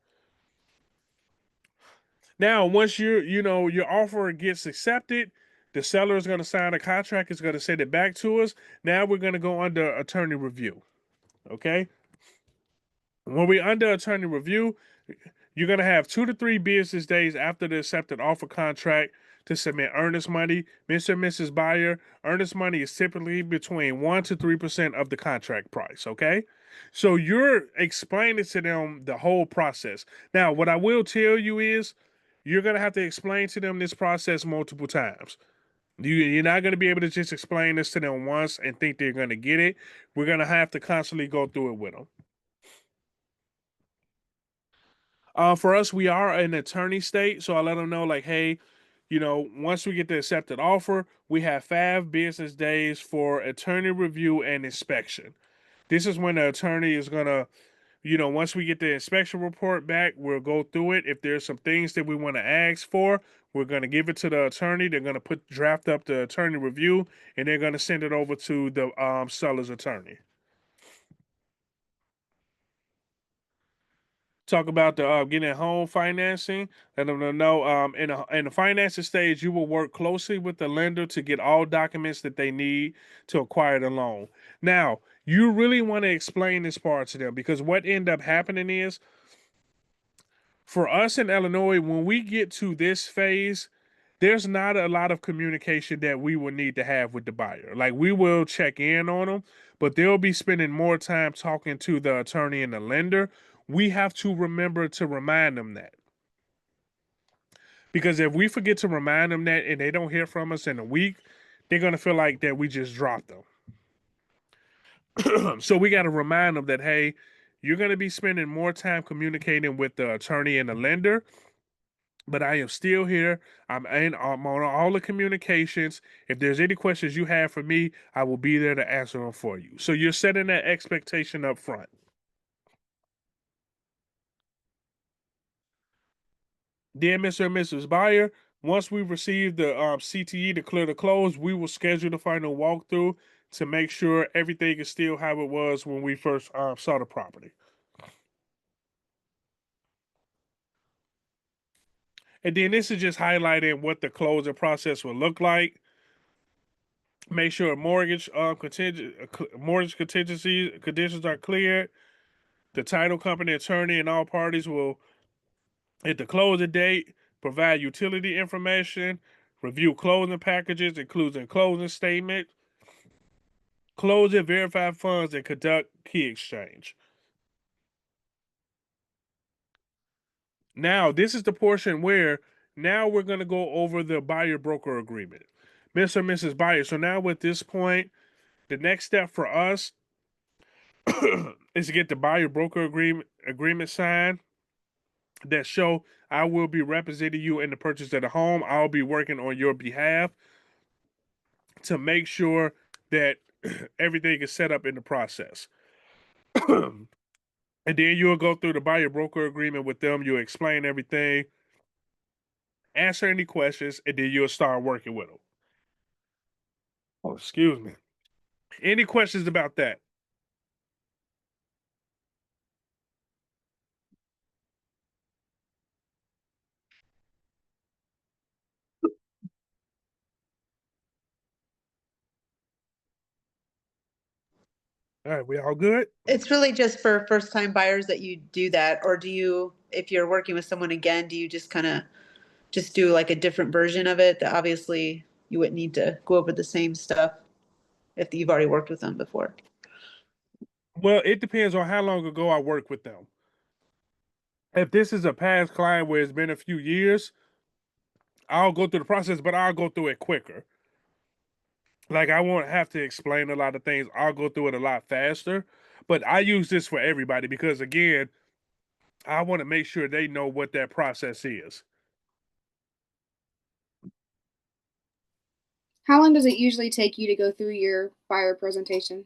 S1: Now, once your offer gets accepted, the seller is going to sign a contract, is going to send it back to us. Now we're going to go under attorney review. Okay? When we're under attorney review, you're going to have 2 to 3 business days after the accepted offer contract to submit earnest money. Mr. and Mrs. Buyer, earnest money is typically between 1 to 3% of the contract price, okay? So you're explaining to them the whole process. Now, what I will tell you is you're going to have to explain to them this process multiple times. You're not going to be able to just explain this to them once and think they're going to get it. We're going to have to constantly go through it with them. For us, we are an attorney state, so I let them know, like, hey, once we get the accepted offer, we have 5 business days for attorney review and inspection. This is when the attorney is gonna, once we get the inspection report back, we'll go through it. If there's some things that we want to ask for, we're gonna give it to the attorney. They're gonna draft up the attorney review, and they're gonna send it over to the seller's attorney. Talk about the getting home financing. Let them know in the financing stage, you will work closely with the lender to get all documents that they need to acquire the loan. Now, you really want to explain this part to them, because what end up happening is, for us in Illinois, when we get to this phase, there's not a lot of communication that we will need to have with the buyer. Like, we will check in on them, but they'll be spending more time talking to the attorney and the lender. We have to remember to remind them that. Because if we forget to remind them that and they don't hear from us in a week, they're going to feel like that we just dropped them. So we got to remind them that, hey, you're going to be spending more time communicating with the attorney and the lender, but I am still here. I'm on all the communications. If there's any questions you have for me, I will be there to answer them for you. So you're setting that expectation up front. Dear Mr. and Mrs. Buyer, once we receive the CTE to clear the close, we will schedule the final walkthrough to make sure everything is still how it was when we first saw the property. And then this is just highlighting what the closing process will look like. Make sure mortgage contingency conditions are cleared. The title company attorney and all parties will, at the closing date, provide utility information, review closing packages, including closing statement, closing verified funds, and conduct key exchange. Now, this is the portion where now we're going to go over the buyer broker agreement. Mr. and Mrs. Buyer. So now at this point, the next step for us is to get the buyer broker agreement signed that show I will be representing you in the purchase of the home. I'll be working on your behalf to make sure that everything is set up in the process. And then you'll go through the buyer broker agreement with them. You'll explain everything, answer any questions, and then you'll start working with them. Oh, excuse me. Any questions about that? All right, we all good?
S3: It's really just for first time buyers that you do that, or do you, if you're working with someone again, do you just kind of just do like a different version of it that obviously you wouldn't need to go over the same stuff if you've already worked with them before?
S1: Well, it depends on how long ago I worked with them. If this is a past client where it's been a few years, I'll go through the process, but I'll go through it quicker. Like, I won't have to explain a lot of things. I'll go through it a lot faster. But I use this for everybody because, again, I want to make sure they know what that process is.
S9: How long does it usually take you to go through your buyer presentation?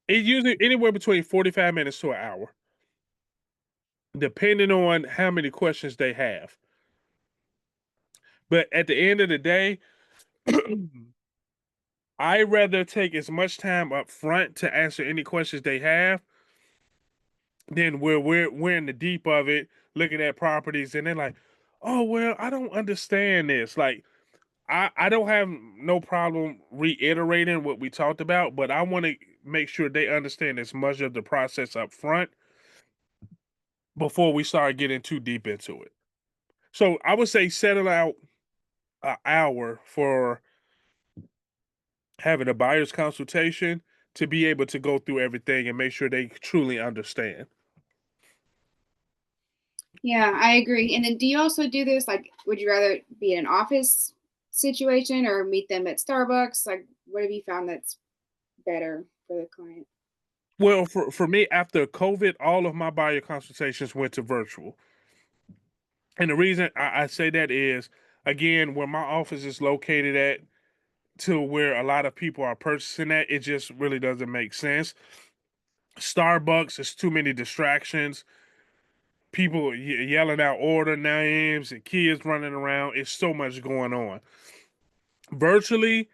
S1: It usually anywhere between 45 minutes to an hour, depending on how many questions they have. But at the end of the day, I rather take as much time up front to answer any questions they have than where we're in the deep of it, looking at properties, and they're like, "Oh well, I don't understand this." Like, I don't have no problem reiterating what we talked about, but I want to make sure they understand as much of the process up front before we start getting too deep into it. So I would say settle out an hour for having a buyer's consultation to be able to go through everything and make sure they truly understand.
S9: Yeah, I agree. And then do you also do this? Like, would you rather be in an office situation or meet them at Starbucks? Like, what have you found that's better for the client?
S1: Well, for me, after COVID, all of my buyer consultations went to virtual. And the reason I say that is, again, where my office is located at to where a lot of people are purchasing at, it just really doesn't make sense. Starbucks is too many distractions. People yelling out order names and kids running around. It's so much going on. Virtually,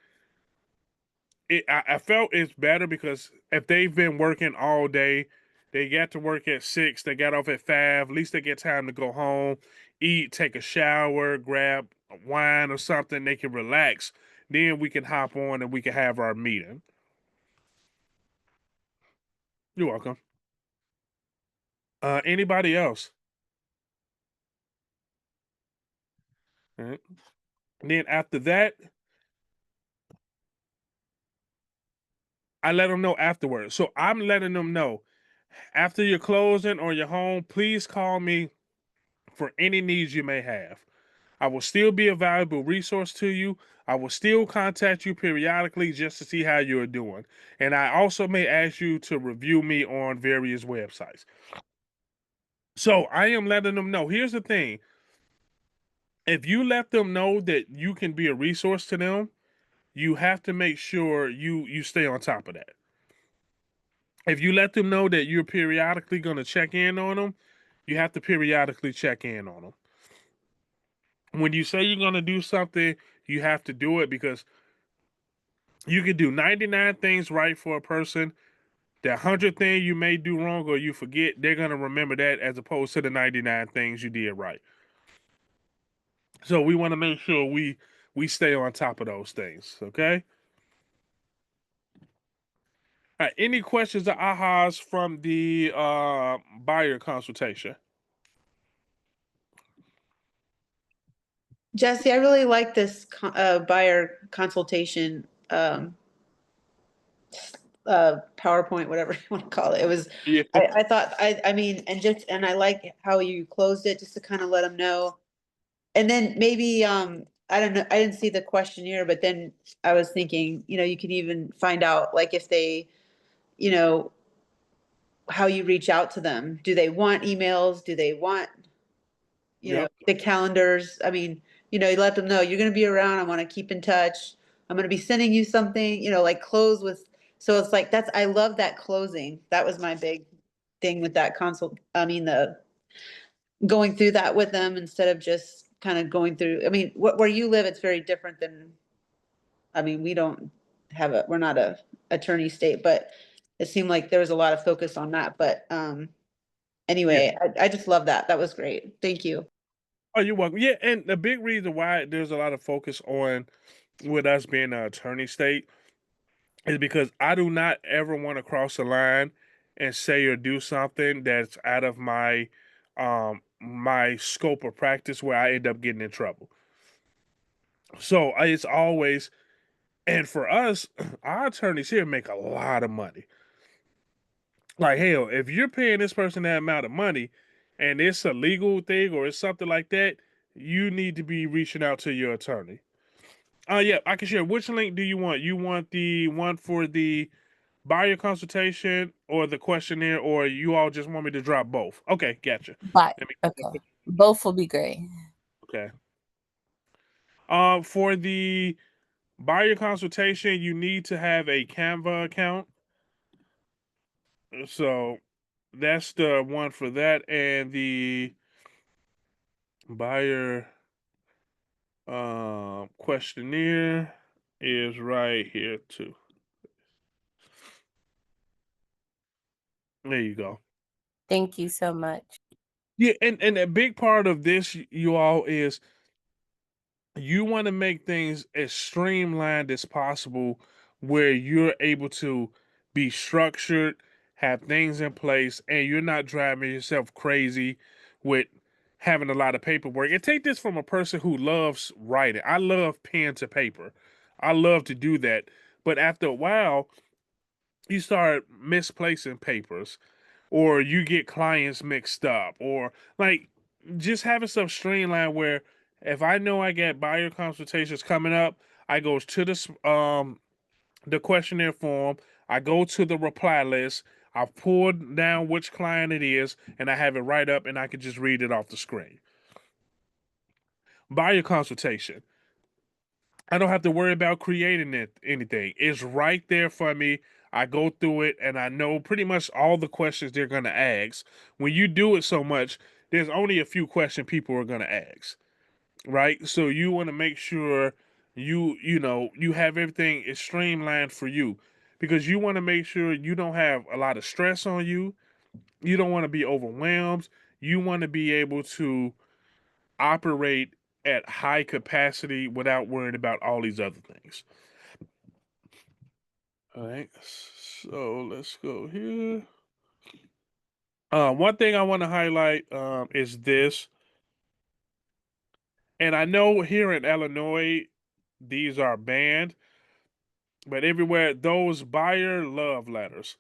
S1: I felt it's better because if they've been working all day, they got to work at 6, they got off at 5, at least they get time to go home, eat, take a shower, grab wine or something, they can relax. Then we can hop on and we can have our meeting. You're welcome. Anybody else? All right. And then after that, I let them know afterwards. So I'm letting them know after your closing or your home, please call me for any needs you may have. I will still be a valuable resource to you. I will still contact you periodically just to see how you're doing. And I also may ask you to review me on various websites. So I am letting them know. Here's the thing. If you let them know that you can be a resource to them, you have to make sure you stay on top of that. If you let them know that you're periodically going to check in on them, you have to periodically check in on them. When you say you're going to do something, you have to do it because you can do 99 things right for a person. The 100th thing you may do wrong or you forget, they're going to remember that as opposed to the 99 things you did right. So we want to make sure we stay on top of those things, okay? All right, any questions or ahas from the buyer consultation?
S3: Jesse, I really like this buyer consultation PowerPoint, whatever you want to call it. It was,
S1: Yeah.
S3: I thought, I mean, and I like how you closed it just to kind of let them know. And then maybe, I don't know, I didn't see the questionnaire, but then I was thinking, you could even find out like if they, you know, how you reach out to them. Do they want emails? Do they want,
S1: Yep.
S3: the calendars? I mean, you let them know you're going to be around. I want to keep in touch. I'm going to be sending you something, like close with, so it's like, I love that closing. That was my big thing with that consult. I mean, the going through that with them instead of just kind of going through, I mean, where you live, it's very different than, I mean, we're not a attorney state, but it seemed like there was a lot of focus on that. But anyway, I just love that. That was great. Thank you.
S1: Oh, you're welcome. Yeah, and the big reason why there's a lot of focus on with us being an attorney state is because I do not ever want to cross the line and say or do something that's out of my scope of practice where I end up getting in trouble. So it's always, and for us, our attorneys here make a lot of money. Like hell, if you're paying this person that amount of money and it's a legal thing or it's something like that, you need to be reaching out to your attorney. Yeah, I can share. Which link do you want? You want the one for the buyer consultation or the questionnaire, or you all just want me to drop both? Okay, gotcha.
S8: But
S1: Let me-
S8: okay, both will be great.
S1: Okay. For the buyer consultation, you need to have a Canva account. So that's the one for that, and the buyer questionnaire is right here too. There you go.
S8: Thank you so much.
S1: Yeah, and a big part of this, you all, is you want to make things as streamlined as possible where you're able to be structured, have things in place, and you're not driving yourself crazy with having a lot of paperwork. And take this from a person who loves writing. I love pen to paper. I love to do that. But after a while, you start misplacing papers or you get clients mixed up, or like just having stuff streamlined where if I know I get buyer consultations coming up, I go to the questionnaire form, I go to the reply list, I pull down which client it is, and I have it right up and I can just read it off the screen. Buyer consultation, I don't have to worry about creating anything. It's right there for me. I go through it and I know pretty much all the questions they're going to ask. When you do it so much, there's only a few questions people are going to ask, right? So you want to make sure you have everything is streamlined for you, because you want to make sure you don't have a lot of stress on you. You don't want to be overwhelmed. You want to be able to operate at high capacity without worrying about all these other things. All right, so let's go here. One thing I want to highlight is this, and I know here in Illinois these are banned, but everywhere those buyer love letters.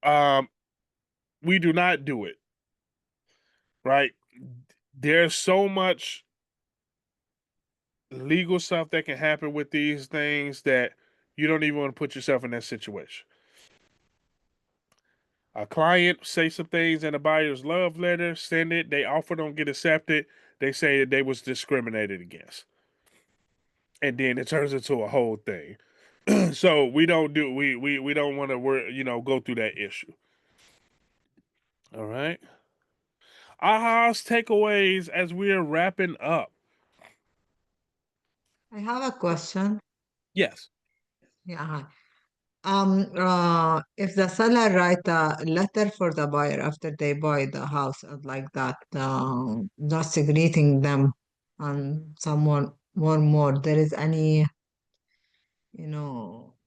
S1: Um, we do not do it, right? There's so much legal stuff that can happen with these things that you don't even want to put yourself in that situation. A client say some things in a buyer's love letter, send it, they offer don't get accepted, they say that they was discriminated against. And then it turns into a whole thing. So we don't want to go through that issue. All right. Ahas, takeaways as we're wrapping up.
S10: I have a question.
S1: Yes.
S10: Yeah. Hi. If the seller write a letter for the buyer after they buy the house like that, just greeting them and someone more, there is any,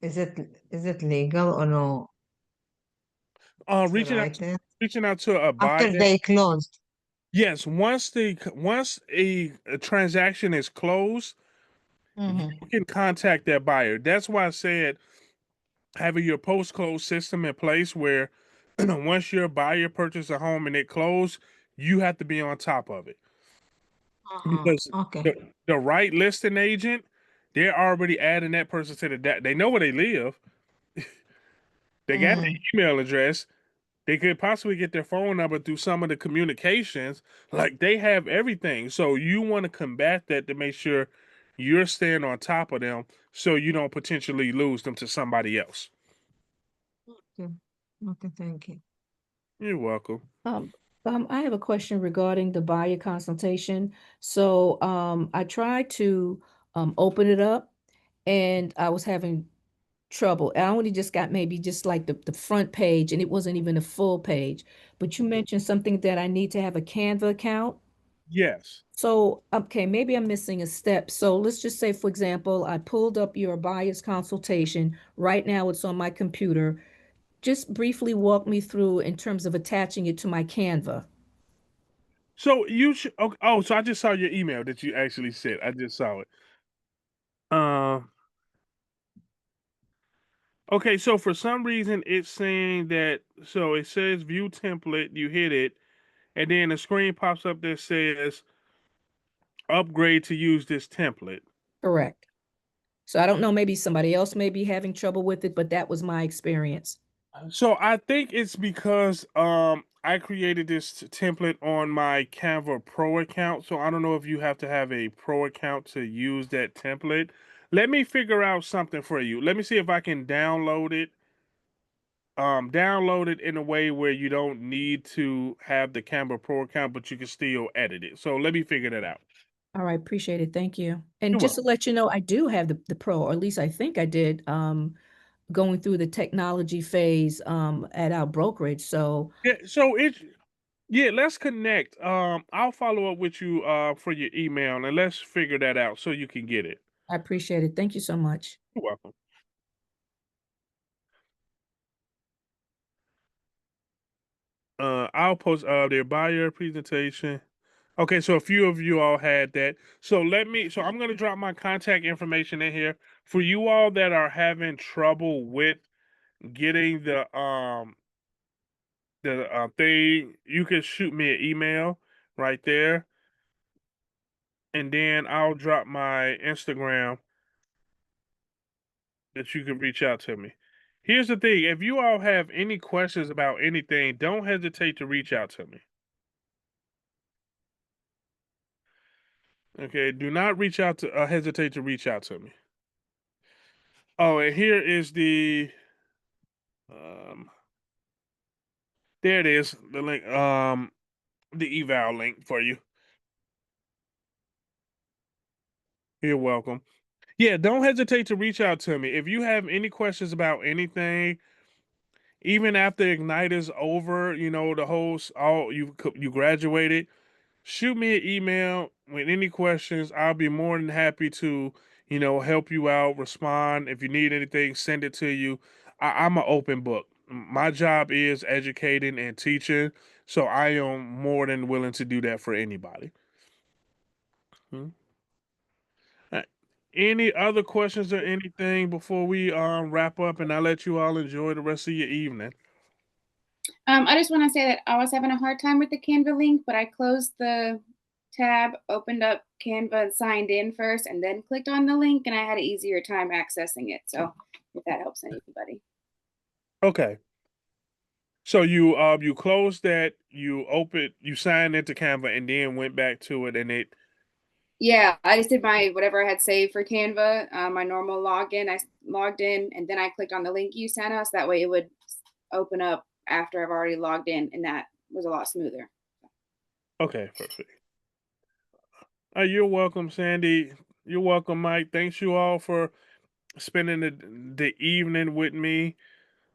S10: Is it legal or no to
S1: Reaching out
S10: write
S1: to,
S10: it
S1: reaching out to a buyer.
S10: after they closed?
S1: Yes, once a transaction is closed,
S10: Mhm.
S1: you can contact that buyer. That's why I said having your post-close system in place where once your buyer purchased a home and it closed, you have to be on top of it. Because
S10: Okay.
S1: the right listing agent, they're already adding that person to the they know where they live. They got their email address. They could possibly get their phone number through some of the communications. Like they have everything. So you want to combat that to make sure you're staying on top of them so you don't potentially lose them to somebody else.
S10: Okay. Okay, thank you.
S1: You're welcome.
S5: I have a question regarding the buyer consultation. So, I tried to, open it up and I was having trouble. I only just got maybe just like the front page and it wasn't even a full page. But you mentioned something that I need to have a Canva account.
S1: Yes.
S5: So, okay, maybe I'm missing a step. So let's just say, for example, I pulled up your buyer's consultation. Right now it's on my computer. Just briefly walk me through in terms of attaching it to my Canva.
S1: So you should. Oh, so I just saw your email that you actually sent. I just saw it. Uh, okay. So for some reason, it's saying that. So it says view template. You hit it, and then a screen pops up that says upgrade to use this template.
S5: Correct. So I don't know, maybe somebody else may be having trouble with it, but that was my experience.
S1: So I think it's because I created this template on my Canva Pro account. So I don't know if you have to have a Pro account to use that template. Let me figure out something for you. Let me see if I can download it. Download it in a way where you don't need to have the Canva Pro account, but you can still edit it. So let me figure that out.
S5: All right, appreciate it. Thank you. And
S1: You're
S5: just to
S1: welcome.
S5: let you know, I do have the pro, or at least I think I did, going through the technology phase at our brokerage. So
S1: Yeah, so let's connect. I'll follow up with you for your email and let's figure that out so you can get it.
S5: I appreciate it. Thank you so much.
S1: You're welcome. I'll post their buyer presentation. Okay, so a few of you all had that. So I'm gonna drop my contact information in here for you all that are having trouble with getting the thing. You can shoot me an email right there, and then I'll drop my Instagram that you can reach out to me. Here's the thing: if you all have any questions about anything, don't hesitate to reach out to me. Okay, do not hesitate to reach out to me. Oh, and here is um there it is, the link, the eval link for you. You're welcome. Yeah, don't hesitate to reach out to me if you have any questions about anything. Even after Ignite is over, the host, you graduated. Shoot me an email with any questions. I'll be more than happy to, help you out, respond. If you need anything, send it to you. I'm an open book. My job is educating and teaching, so I am more than willing to do that for anybody. Hmm. Uh, Any other questions or anything before we wrap up and I let you all enjoy the rest of your evening?
S9: I just want to say that I was having a hard time with the Canva link, but I closed the tab, opened up Canva and signed in first, and then clicked on the link, and I had an easier time accessing it. So if that helps anybody.
S1: Okay. So you closed that, you signed into Canva and then went back to it and it.
S9: Yeah, I just did my whatever I had saved for Canva, my normal login. I logged in and then I clicked on the link you sent us. That way it would open up after I've already logged in, and that was a lot smoother.
S1: Okay, perfect. You're welcome, Sandy. You're welcome, Mike. Thanks you all for spending the evening with me.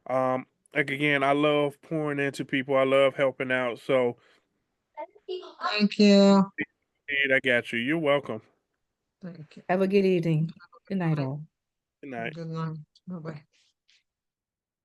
S1: Like again, I love pouring into people. I love helping out. So
S10: Thank you.
S1: I got you. You're welcome.
S10: Thank you.
S5: Have a good evening. Good night, all.
S1: Good night.
S10: Good night. Bye-bye.